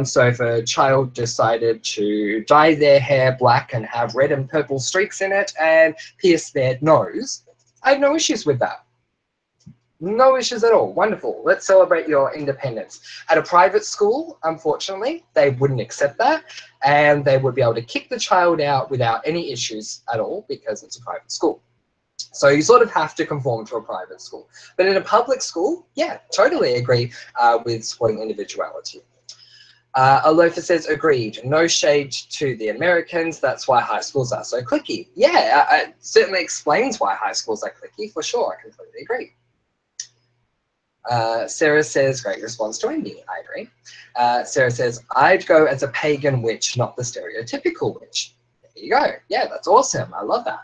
So if a child decided to dye their hair black and have red and purple streaks in it and pierce their nose, I have no issues with that. No issues at all. Wonderful. Let's celebrate your independence. At a private school, unfortunately, they wouldn't accept that, and they would be able to kick the child out without any issues at all because it's a private school. So you sort of have to conform to a private school. But in a public school, yeah, totally agree with supporting individuality. Alofa says, agreed. No shade to the Americans. That's why high schools are so cliquey. Yeah, it certainly explains why high schools are cliquey, for sure. I completely agree. Sarah says, great response to Andy. I agree. Sarah says, I'd go as a pagan witch, not the stereotypical witch. There you go. Yeah, that's awesome. I love that.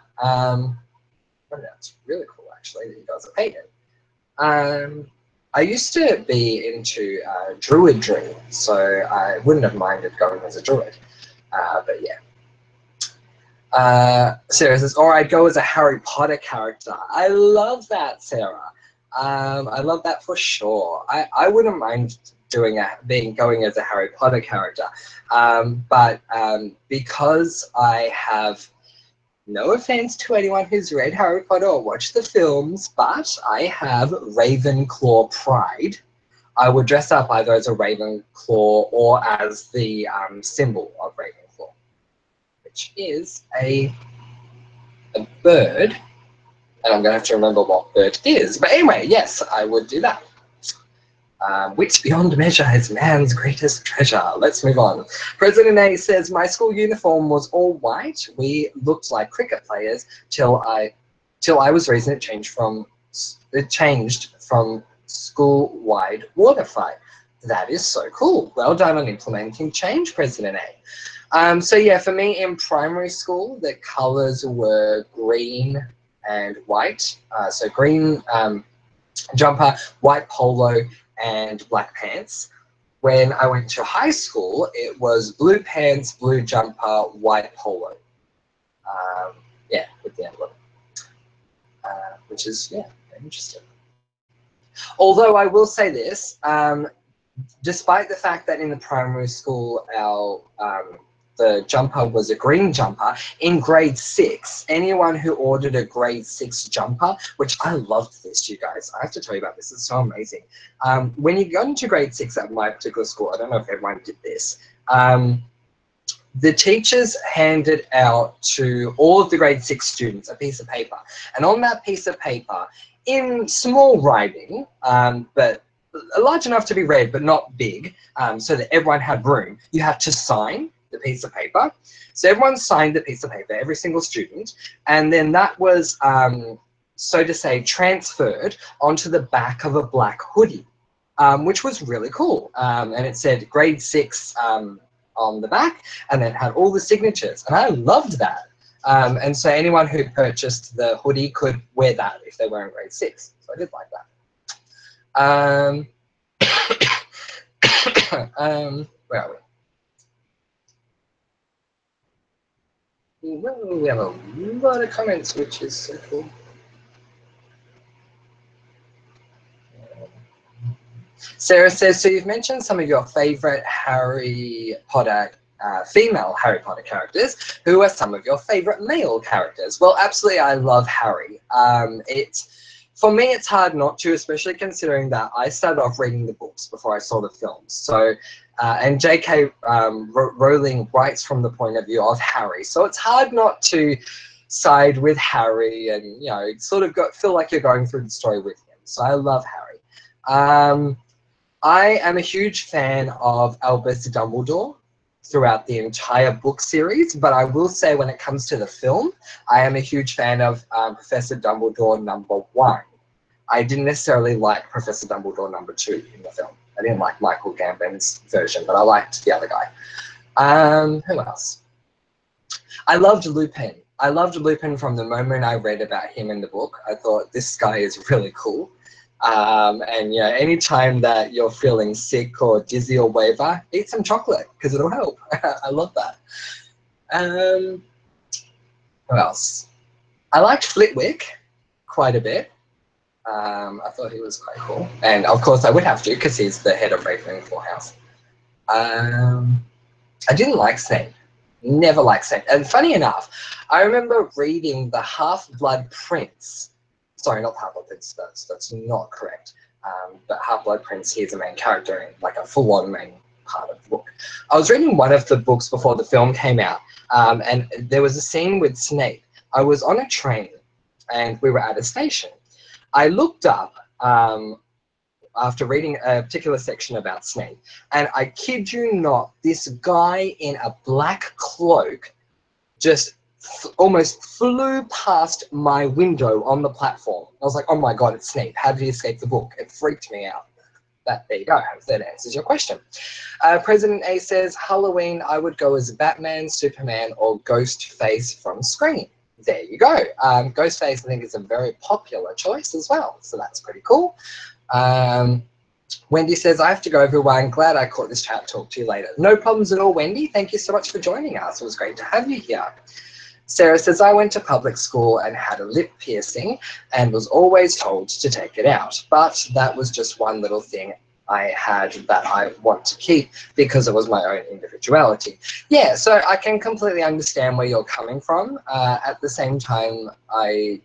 That's really cool, actually, that you guys are pagan. I used to be into druidry, so I wouldn't have minded going as a druid. But yeah. Sarah says, or I'd go as a Harry Potter character. I love that, Sarah. I love that for sure. I wouldn't mind going as a Harry Potter character, but because I have, no offense to anyone who's read Harry Potter or watched the films, but I have Ravenclaw pride. I would dress up either as a Ravenclaw or as the symbol of Ravenclaw, which is a bird. And I'm going to have to remember what bird it is. But anyway, yes, I would do that. Wits beyond measure is man's greatest treasure. Let's move on. President A says, my school uniform was all white. We looked like cricket players till I was raised, and it changed from school-wide water fight. That is so cool. Well done on implementing change, President A. So yeah, for me in primary school, the colors were green and white. So green jumper, white polo, and black pants. When I went to high school, it was blue pants, blue jumper, white polo. Yeah, with the emblem. Which is, yeah, very interesting. Although I will say this, despite the fact that in the primary school the jumper was a green jumper, in grade 6, anyone who ordered a grade 6 jumper, which I loved this, you guys, I have to tell you about this, it's so amazing. When you got into grade 6 at my particular school, I don't know if everyone did this, the teachers handed out to all of the grade 6 students a piece of paper. And on that piece of paper, in small writing, but large enough to be read, but not big, so that everyone had room, you had to sign the piece of paper. So everyone signed the piece of paper, every single student, and then that was, so to say, transferred onto the back of a black hoodie, which was really cool. And it said grade 6 on the back, and then had all the signatures, and I loved that. And so anyone who purchased the hoodie could wear that if they were in grade 6. So I did like that. Where are we? We have a lot of comments, which is so cool. Sarah says, so you've mentioned some of your favorite Harry Potter, female Harry Potter characters. Who are some of your favorite male characters? Well, absolutely, I love Harry. For me, it's hard not to, especially considering that I started off reading the books before I saw the films. So, and J.K. Rowling writes from the point of view of Harry. So it's hard not to side with Harry and, you know, sort of feel like you're going through the story with him. So I love Harry. I am a huge fan of Albus Dumbledore throughout the entire book series, but I will say when it comes to the film, I am a huge fan of Professor Dumbledore #1. I didn't necessarily like Professor Dumbledore #2 in the film. I didn't like Michael Gambon's version, but I liked the other guy. Who else? I loved Lupin. I loved Lupin from the moment I read about him in the book. I thought this guy is really cool. And yeah, anytime that you're feeling sick or dizzy or whatever, eat some chocolate because it'll help. I love that. What else? I liked Flitwick quite a bit. I thought he was quite cool. And of course I would have to because he's the head of Ravenclaw House. I didn't like Snape. Never liked Snape. And funny enough, I remember reading The Half-Blood Prince. Sorry, not Half-Blood Prince, that's not correct. But Half-Blood Prince, he's a main character in like a full-on main part of the book. I was reading one of the books before the film came out, and there was a scene with Snape. I was on a train, and we were at a station. I looked up after reading a particular section about Snape, and I kid you not, this guy in a black cloak just almost flew past my window on the platform. I was like, oh my god, it's Snape. How did he escape the book? It freaked me out. There you go. I hope that answers your question. President A says, Halloween, I would go as Batman, Superman, or Ghostface from Scream. There you go. Ghostface, I think, is a very popular choice as well. So that's pretty cool. Wendy says, I have to go, everyone. Glad I caught this chat. Talk to you later. No problems at all, Wendy. Thank you so much for joining us. It was great to have you here. Sarah says, I went to public school and had a lip piercing and was always told to take it out. But that was just one little thing I had that I want to keep because it was my own individuality. Yeah, so I can completely understand where you're coming from. At the same time, I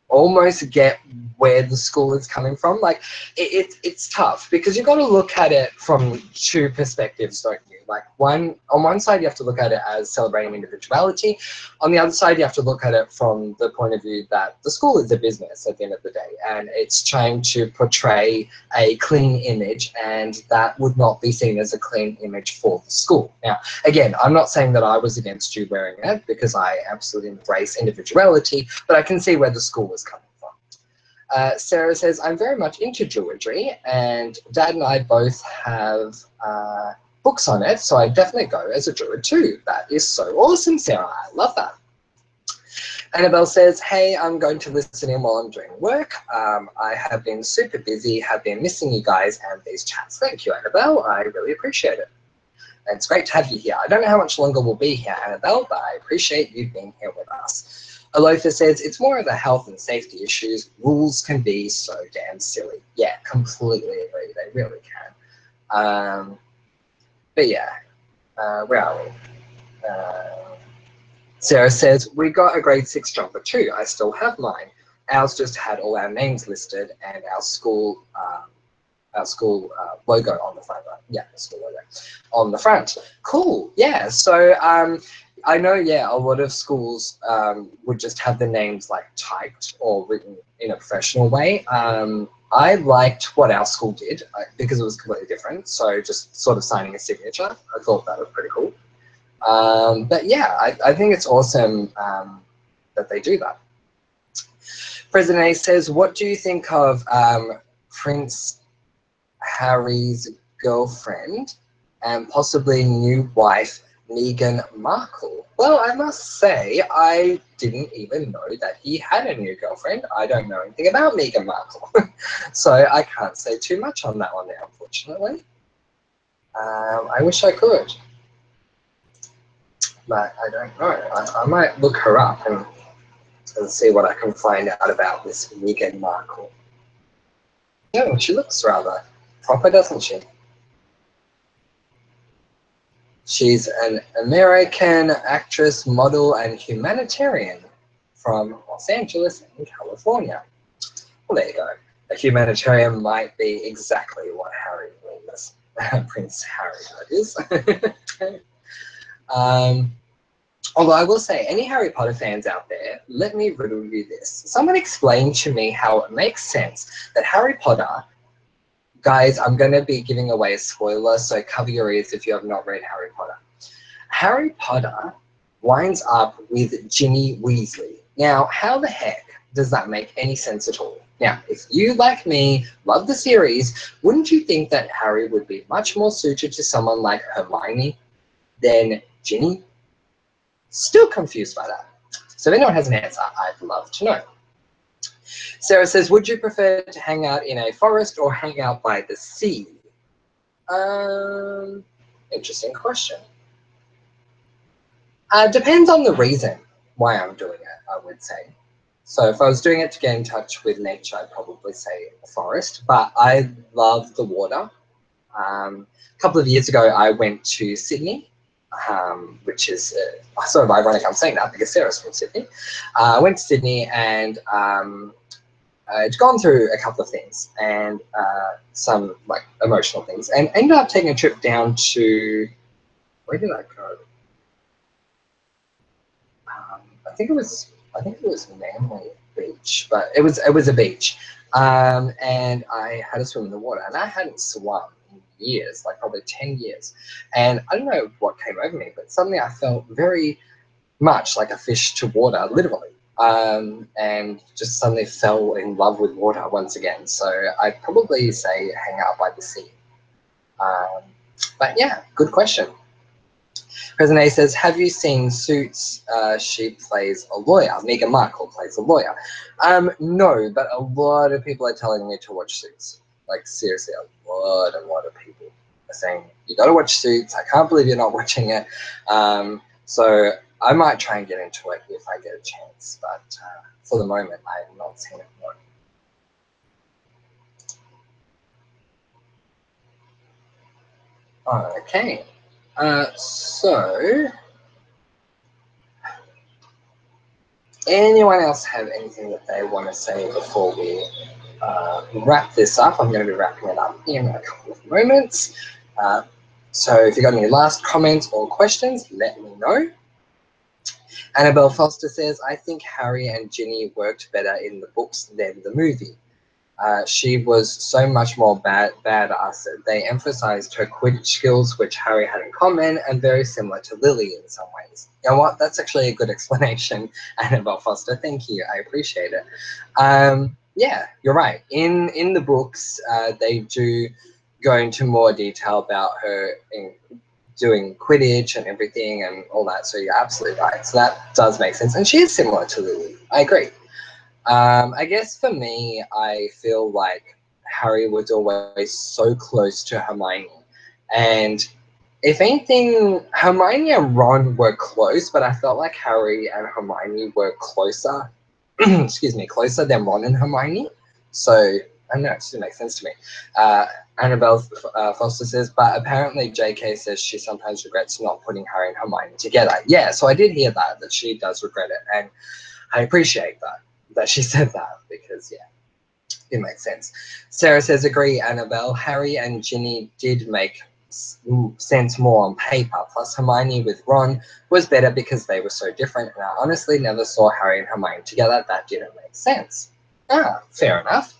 almost get where the school is coming from. Like, it's tough because you've got to look at it from two perspectives, don't you? like on one side you have to look at it as celebrating individuality. On the other side you have to look at it from the point of view that the school is a business at the end of the day, and it's trying to portray a clean image, and that would not be seen as a clean image for the school. Now, again, I'm not saying that I was against you wearing it, because I absolutely embrace individuality, but I can see where the school was coming from. Sarah says, I'm very much into Druidry, and Dad and I both have books on it, so I definitely go as a Druid too. That is so awesome, Sarah. I love that. Annabelle says, hey, I'm going to listen in while I'm doing work. I have been super busy, have been missing you guys and these chats. Thank you, Annabelle. I really appreciate it. And it's great to have you here. I don't know how much longer we'll be here, Annabelle, but I appreciate you being here with us. Alofa says, it's more of the health and safety issues. Rules can be so damn silly. Yeah, completely agree. They really can. But yeah, where are we? Sarah says, we got a grade 6 jumper too. I still have mine. Ours just had all our names listed and our school logo on the front. Right? Yeah, the school logo on the front. Cool. Yeah. So I know, yeah, a lot of schools would just have the names like typed or written in a professional way. I liked what our school did because it was completely different. So just sort of signing a signature, I thought that was pretty cool. But yeah, I think it's awesome that they do that. President A says, what do you think of Prince Harry's girlfriend and possibly new wife, Meghan Markle? Well, I must say, I didn't even know that he had a new girlfriend. I don't know anything about Meghan Markle. So I can't say too much on that one now, unfortunately. I wish I could. But I don't know. I might look her up and see what I can find out about this Meghan Markle. Yeah, she looks rather proper, doesn't she? She's an American actress, model, and humanitarian from Los Angeles in California. Well, there you go. A humanitarian might be exactly what Harry means. Prince Harry, that is. Although I will say, any Harry Potter fans out there, let me riddle you this. Someone explain to me how it makes sense that Harry Potter, guys, I'm going to be giving away a spoiler, so cover your ears if you have not read Harry Potter. Harry Potter winds up with Ginny Weasley. Now, how the heck does that make any sense at all? Now, if you, like me, love the series, wouldn't you think that Harry would be much more suited to someone like Hermione than Ginny? Still confused by that. So if anyone has an answer, I'd love to know. Sarah says, would you prefer to hang out in a forest or hang out by the sea? Interesting question. Depends on the reason why I'm doing it, I would say. So if I was doing it to get in touch with nature, I'd probably say a forest, but I love the water. A couple of years ago, I went to Sydney, which is sort of ironic I'm saying that because Sarah's from Sydney. I went to Sydney and I'd gone through a couple of things and some like emotional things, and ended up taking a trip down to, where did I go? I think it was Manly Beach, but it was a beach, and I had to swim in the water, and I hadn't swum in years, like probably 10 years, and I don't know what came over me, but suddenly I felt very much like a fish to water, literally, and just suddenly fell in love with water once again. So I'd probably say hang out by the sea. But yeah, good question. President A says, have you seen Suits? She plays a lawyer. Meghan Markle plays a lawyer. No, but a lot of people are telling me to watch Suits. Like, seriously, a lot of people are saying, you got to watch Suits. I can't believe you're not watching it. So I might try and get into it if I get a chance. But for the moment, I have not seen it. No. Okay. So, anyone else have anything that they want to say before we wrap this up? I'm going to be wrapping it up in a couple of moments. So if you got any last comments or questions, let me know. Annabelle Foster says, I think Harry and Ginny worked better in the books than the movie. She was so much more badass. They emphasized her Quidditch skills, which Harry had in common, and very similar to Lily in some ways. You know what? That's actually a good explanation, Annabelle Foster. Thank you. I appreciate it. Yeah, you're right. In the books, they do go into more detail about her doing Quidditch and everything and all that. So you're absolutely right. So that does make sense. And she is similar to Lily. I agree. I guess for me, I feel like Harry was always so close to Hermione. And if anything, Hermione and Ron were close, but I felt like Harry and Hermione were closer, excuse me, closer than Ron and Hermione. So, I don't know, it just makes sense to me. Annabelle Foster says, but apparently JK says she sometimes regrets not putting Harry and Hermione together. Yeah, so I did hear that she does regret it. And I appreciate that she said that, because yeah, it makes sense. Sarah says, agree, Annabelle. Harry and Ginny did make sense more on paper. Plus Hermione with Ron was better because they were so different, and I honestly never saw Harry and Hermione together. That didn't make sense. Ah, fair enough.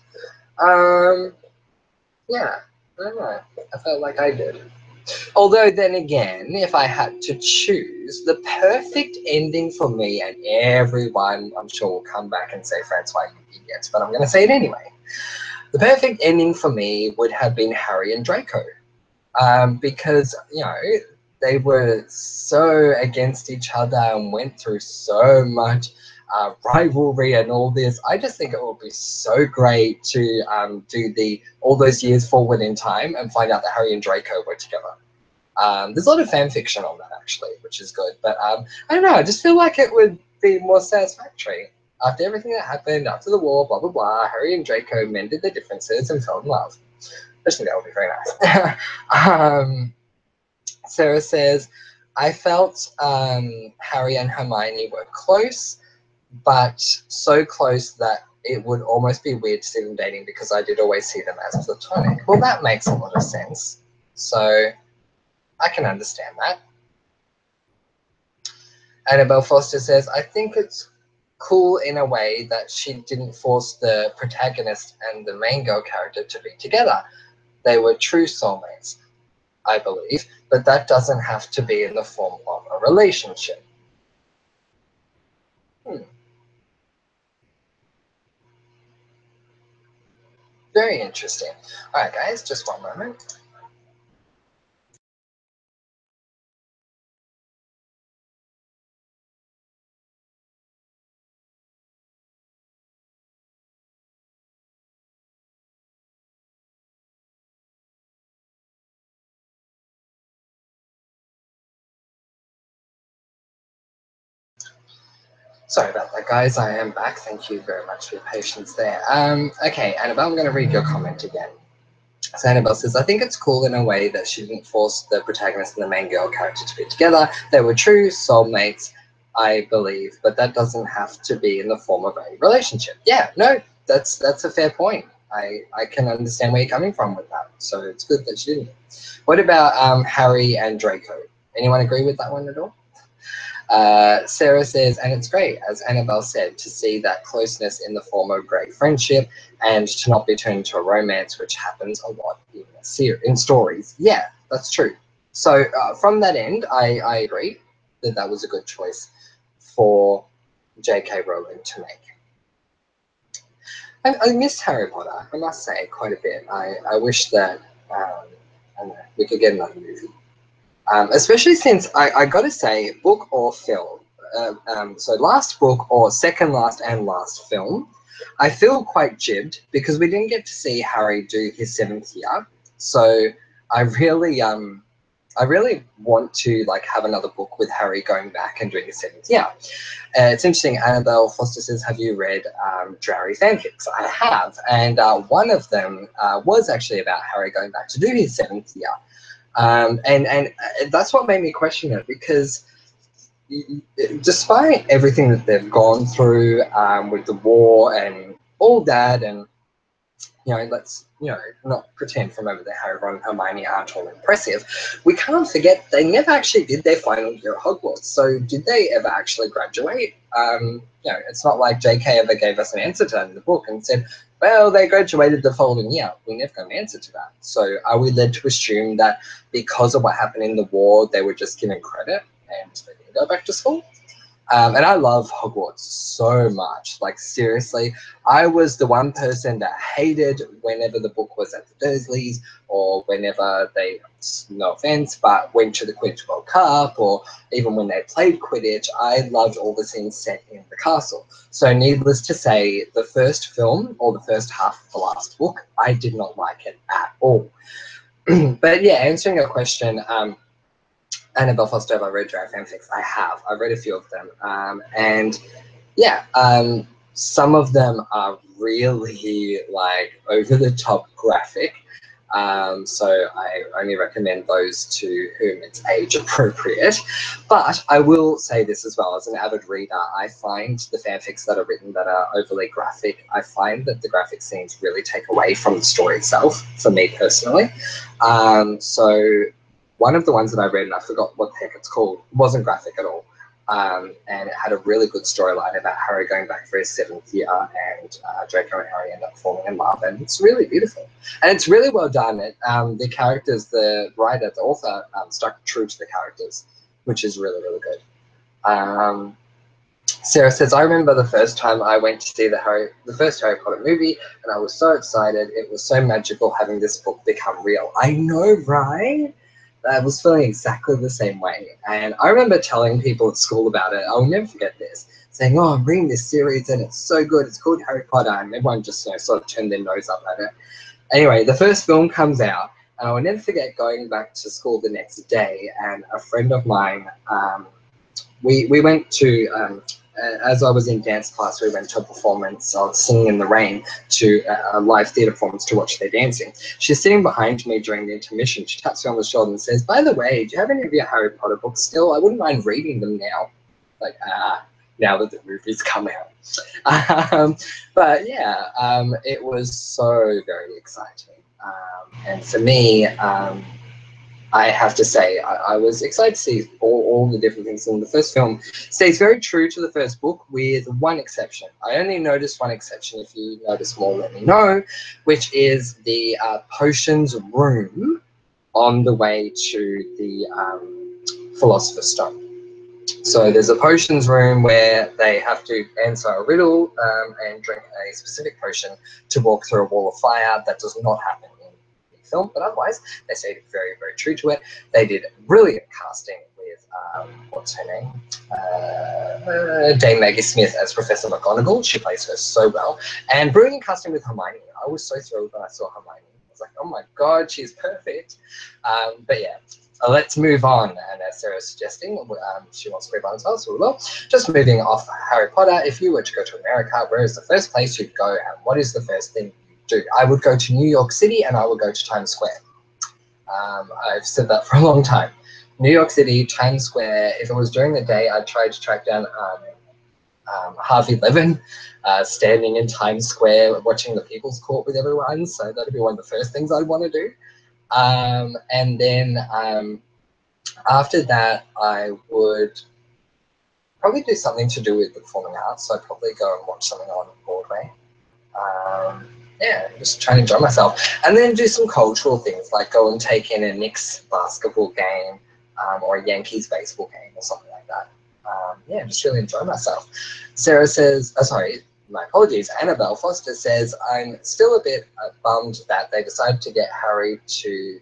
Yeah, I don't know. I felt like I did. Although then again, if I had to choose, the perfect ending for me, and everyone I'm sure will come back and say, Francois, you idiots, but I'm going to say it anyway. The perfect ending for me would have been Harry and Draco. Because, you know, they were so against each other and went through so much rivalry and all this. I just think it would be so great to do all those years forward in time and find out that Harry and Draco were together. There's a lot of fan fiction on that, actually, which is good. But I don't know, I just feel like it would be more satisfactory. After everything that happened, after the war, blah, blah, blah, Harry and Draco mended their differences and fell in love. I just think that would be very nice. Sarah says, I felt Harry and Hermione were close, but so close that it would almost be weird to see them dating because I did always see them as platonic. Well, that makes a lot of sense. So I can understand that. Annabelle Foster says, I think it's cool in a way that she didn't force the protagonist and the main girl character to be together. They were true soulmates, I believe, but that doesn't have to be in the form of a relationship. Very interesting. All right, guys, just one moment. Sorry about that, guys. I am back. Thank you very much for your patience there. Okay, Annabelle, I'm going to read your comment again. So Annabelle says, I think it's cool in a way that she didn't force the protagonist and the main girl character to be together. They were true soulmates, I believe, but that doesn't have to be in the form of a relationship. Yeah, no, that's a fair point. I can understand where you're coming from with that. So it's good that she didn't. What about Harry and Draco? Anyone agree with that one at all? Sarah says, and it's great, as Annabelle said, to see that closeness in the form of great friendship and to not be turned into a romance, which happens a lot in stories. Yeah, that's true. So from that end, I agree that that was a good choice for J.K. Rowling to make. I miss Harry Potter, I must say, quite a bit. I wish that I don't know, we could get another movie. Especially since I got to say, book or film. So last book or second last and last film, I feel quite jibbed because we didn't get to see Harry do his 7th year. So I really want to like have another book with Harry going back and doing his 7th year. It's interesting. Annabelle Foster says, have you read Drarry fanfics? I have, and one of them was actually about Harry going back to do his 7th year. And that's what made me question it, because despite everything that they've gone through with the war and all that, and let's, not pretend for a moment that Harry, Ron, and Hermione aren't all impressive. We can't forget they never actually did their final year at Hogwarts. So did they ever actually graduate? It's not like JK ever gave us an answer to that in the book and said, well, they graduated the following year. We never got an answer to that. So are we led to assume that because of what happened in the war, they were just given credit and they didn't go back to school? And I love Hogwarts so much. Like, seriously, I was the one person that hated whenever the book was at the Dursleys, or whenever they, no offense, but went to the Quidditch World Cup, or even when they played Quidditch. I loved all the scenes set in the castle. So needless to say, the first film, or the first half of the last book, I did not like it at all. But yeah, answering your question, Annabelle Foster, have I read Drag fanfics? I have. I've read a few of them. And yeah, some of them are really like over the top graphic. So I only recommend those to whom it's age appropriate. But I will say this as well, as an avid reader, I find the fanfics that are written that are overly graphic, I find that the graphic scenes really take away from the story itself, for me personally. So one of the ones that I read, and I forgot what the heck it's called, wasn't graphic at all. And it had a really good storyline about Harry going back for his 7th year, and Draco and Harry end up falling in love, and it's really beautiful. And it's really well done. The characters, the writer, the author, stuck true to the characters, which is really, really good. Sarah says, I remember the first time I went to see the first Harry Potter movie, and I was so excited. It was so magical having this book become real. I know, right? I was feeling exactly the same way. And I remember telling people at school about it. I'll never forget this, saying, oh, I'm reading this series and it's so good. It's called Harry Potter. And everyone just sort of turned their nose up at it. Anyway, the first film comes out, and I will never forget going back to school the next day, and a friend of mine, we went to, as I was in dance class, we went to a performance of Singing in the Rain, to a live theatre performance to watch their dancing. She's sitting behind me during the intermission. She taps me on the shoulder and says, by the way, do you have any of your Harry Potter books still? I wouldn't mind reading them now. Like, now that the movie's come out. But yeah, it was so very exciting. And for me, I have to say, I was excited to see all the different things in the first film. Stays very true to the first book, with one exception. I only noticed one exception. If you notice more, let me know, which is the potions room on the way to the Philosopher's Stone. So there's a potions room where they have to answer a riddle and drink a specific potion to walk through a wall of fire. That does not happen in the film, but otherwise they stayed very, very true to it. They did brilliant casting with, what's her name? Dame Maggie Smith as Professor McGonagall. She plays her so well. And brilliant casting with Hermione. I was so thrilled when I saw Hermione. I was like, oh my God, she's perfect. But yeah. Let's move on, and as Sarah's suggesting, she wants to move on as well, so we will. Just moving off Harry Potter, if you were to go to America, where is the first place you'd go, and what is the first thing you do? I would go to New York City, and I would go to Times Square. I've said that for a long time. New York City, Times Square. If it was during the day, I'd try to track down Harvey Levin, standing in Times Square, watching the People's Court with everyone, so that'd be one of the first things I'd want to do. And then after that, I would probably do something to do with the performing arts. So I'd probably go and watch something on Broadway. Yeah, just try and enjoy myself. And then do some cultural things, like go and take in a Knicks basketball game or a Yankees baseball game or something like that. Yeah, just really enjoy myself. Sarah says, my apologies, Annabelle Foster says, I'm still a bit bummed that they decided to get Harry to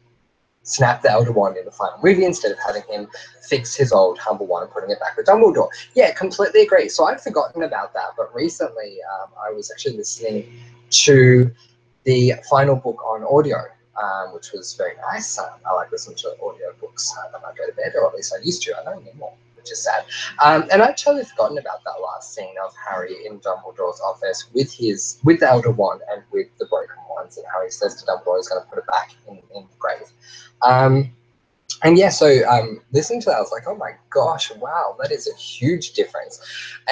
snap the Elder Wand in the final movie instead of having him fix his old humble one and putting it back with Dumbledore. Yeah, completely agree. So I'd forgotten about that, but recently I was actually listening to the final book on audio, which was very nice. I like listening to audio books when I go to bed, or at least I used to. I don't anymore, which is sad. And I'd totally forgotten about that last scene of Harry in Dumbledore's office with the Elder Wand and with the broken wands, and Harry says to Dumbledore he's going to put it back in the grave. And yeah, so listening to that, I was like, oh my gosh, wow, that is a huge difference.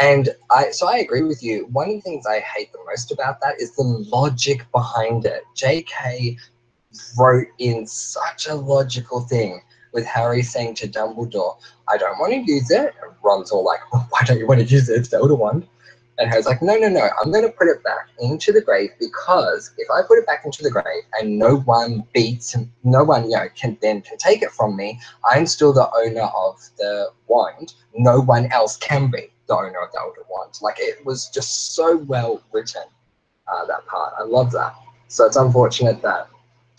And I agree with you. One of the things I hate the most about that is the logic behind it. JK wrote in such a logical thing with Harry saying to Dumbledore, I don't want to use it. And Ron's all like, well, why don't you want to use it? It's the Elder Wand. And Harry's like, no, I'm going to put it back into the grave, because if I put it back into the grave and no one beats him, no one, can take it from me, I'm still the owner of the wand. No one else can be the owner of the Elder Wand. Like, it was just so well written, that part. I love that. So it's unfortunate that,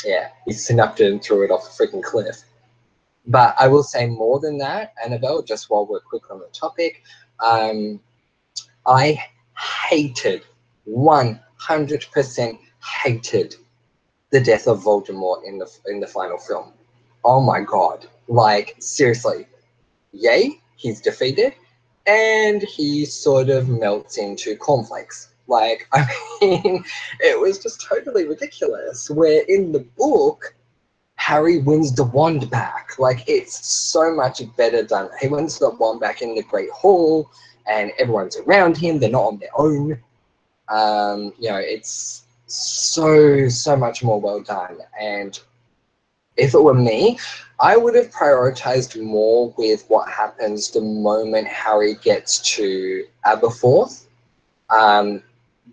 yeah, he snapped it and threw it off a freaking cliff. But I will say more than that, Annabelle, just while we're quick on the topic, I hated, 100% hated the death of Voldemort in the final film. Oh my god. Like, seriously. Yay, he's defeated, and he sort of melts into cornflakes. Like, I mean, it was just totally ridiculous. Where in the book, Harry wins the wand back. Like, it's so much better done. He wins the wand back in the Great Hall, and everyone's around him. They're not on their own. It's so much more well done. And if it were me, I would have prioritized more with what happens the moment Harry gets to Aberforth.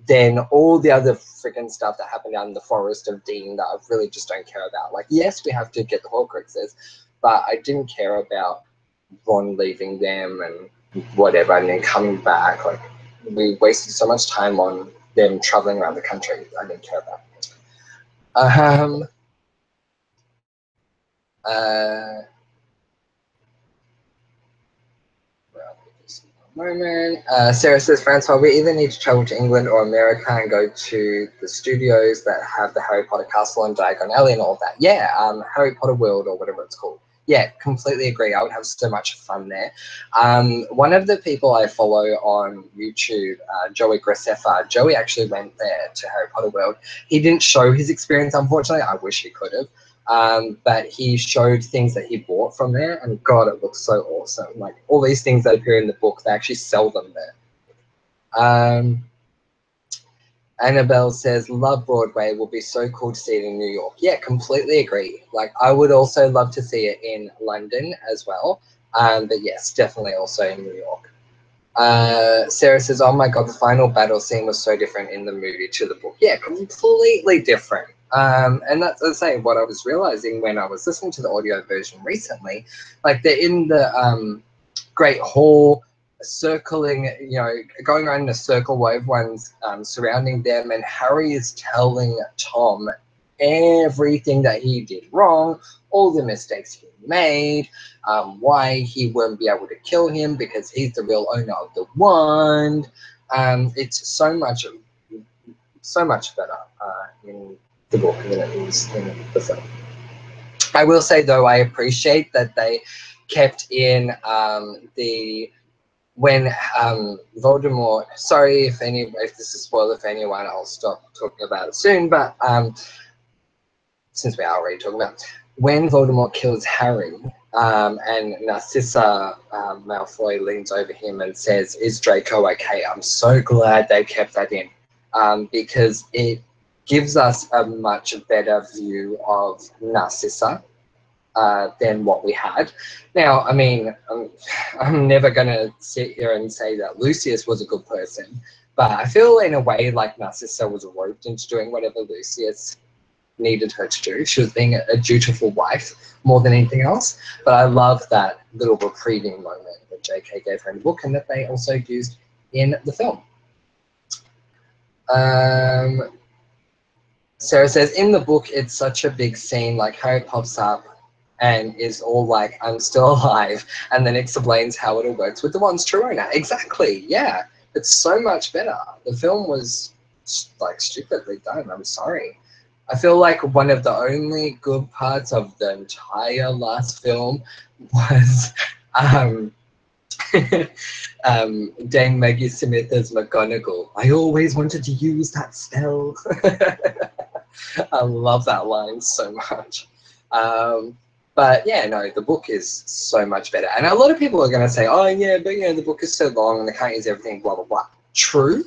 Than all the other freaking stuff that happened down in the Forest of Dean that I really just don't care about. Like, yes, we have to get the Horcruxes, but I didn't care about Ron leaving them and whatever, and then coming back. Like, we wasted so much time on them traveling around the country. I didn't care about it. Moment. Sarah says, Francois, we either need to travel to England or America and go to the studios that have the Harry Potter castle and Diagon Alley and all of that. Yeah, Harry Potter World or whatever it's called. Yeah, completely agree. I would have so much fun there. One of the people I follow on YouTube, Joey Graceffa, Joey actually went there to Harry Potter World. He didn't show his experience, unfortunately. I wish he could have. But he showed things that he bought from there, and God, it looks so awesome. Like, all these things that appear in the book, they actually sell them there. Annabelle says, love Broadway, will be so cool to see it in New York. Yeah, completely agree. Like, I would also love to see it in London as well. But yes, definitely also in New York. Sarah says, oh my God, the final battle scene was so different in the movie to the book. Yeah, completely different. And that's, as I say, what I was realizing when I was listening to the audio version recently. Like, they're in the Great Hall, circling, going around in a circle where everyone's surrounding them, and Harry is telling Tom everything that he did wrong, all the mistakes he made, why he won't be able to kill him because he's the real owner of the wand. It's so much better in the book than it is in the film. I will say, though, I appreciate that they kept in when Voldemort, sorry if this is a spoiler for anyone, I'll stop talking about it soon, but since we are already talking about it, when Voldemort kills Harry, and Narcissa Malfoy leans over him and says, is Draco okay? I'm so glad they kept that in, because it gives us a much better view of Narcissa than what we had. Now, I mean, I'm never going to sit here and say that Lucius was a good person, but I feel in a way like Narcissa was roped into doing whatever Lucius needed her to do. She was being a dutiful wife more than anything else. But I love that little reprieving moment that JK gave her in the book and that they also used in the film. Sarah says, in the book, it's such a big scene, like Harry pops up and is all like, I'm still alive, and then explains how it all works with the wand's true owner. Exactly, yeah. It's so much better. The film was, like, stupidly done. I'm sorry. I feel like one of the only good parts of the entire last film was Dame Maggie Smith as McGonagall. I always wanted to use that spell. I love that line so much. But yeah, no, the book is so much better. And a lot of people are going to say, oh, yeah, but the book is so long and they can't use everything, blah, blah, blah. True,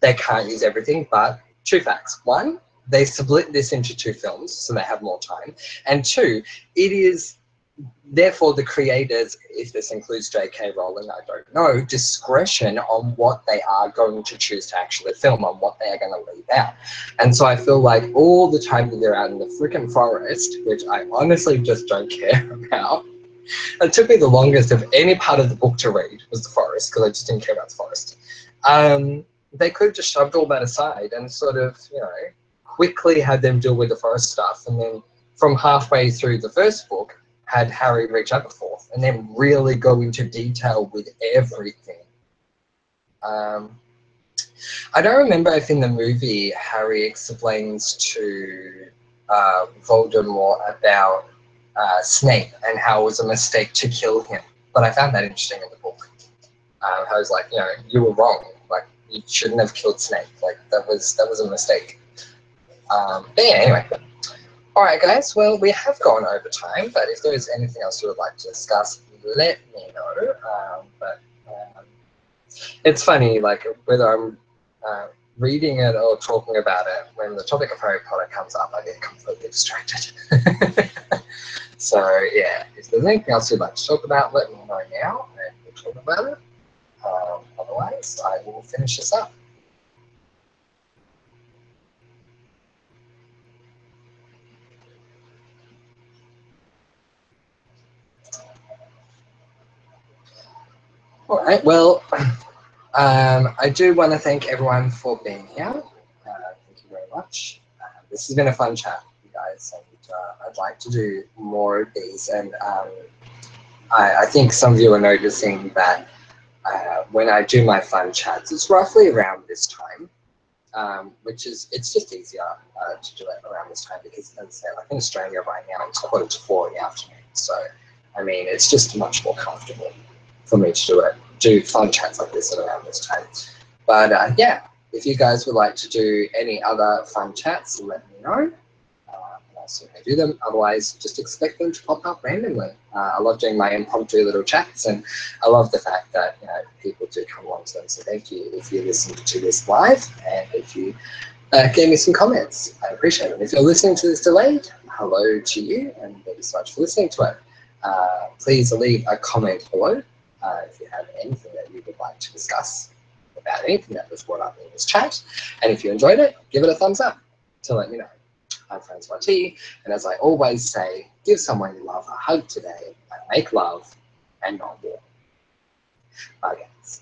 they can't use everything, but two facts. One, they split this into 2 films, so they have more time. And 2, it is therefore the creators, if this includes J.K. Rowling, I don't know, discretion on what they are going to choose to actually film, on what they are going to leave out. And so I feel like all the time that they're out in the freaking forest, which I honestly just don't care about, it took me the longest of any part of the book to read was the forest, because I just didn't care about the forest. They could have just shoved all that aside and sort of, quickly had them deal with the forest stuff, and then from halfway through the first book, had Harry reach Aberforth, and then really go into detail with everything. I don't remember if in the movie Harry explains to Voldemort about Snape and how it was a mistake to kill him, but I found that interesting in the book. I was like, you were wrong. Like, you shouldn't have killed Snape. Like, that was a mistake. But yeah, anyway. All right, guys. Well, we have gone over time, but if there is anything else you would like to discuss, let me know. It's funny, like, whether I'm reading it or talking about it, when the topic of Harry Potter comes up, I get completely distracted. So, yeah, if there's anything else you'd like to talk about, let me know now, and we'll talk about it. Otherwise, I will finish this up. All right, well, I do want to thank everyone for being here. Thank you very much. This has been a fun chat, you guys, and I'd like to do more of these. And I think some of you are noticing that when I do my fun chats, it's roughly around this time, which is, it's just easier to do it around this time because, as I say, like in Australia right now, it's 3:45 in the afternoon. So, I mean, it's just much more comfortable for me to do fun chats like this at around this time. But yeah, if you guys would like to do any other fun chats, let me know. I'll certainly do them. Otherwise, just expect them to pop up randomly. I love doing my impromptu little chats, and I love the fact that people do come along to them. So thank you if you listened to this live, and if you gave me some comments. I appreciate it. If you're listening to this delayed, hello to you, and thank you so much for listening to it. Please leave a comment below if you have anything that you would like to discuss about anything that was brought up in this chat. And if you enjoyed it, give it a thumbs up to let me know. I'm Francois T, and as I always say, give someone you love a hug today and make love and not war. Bye, guys.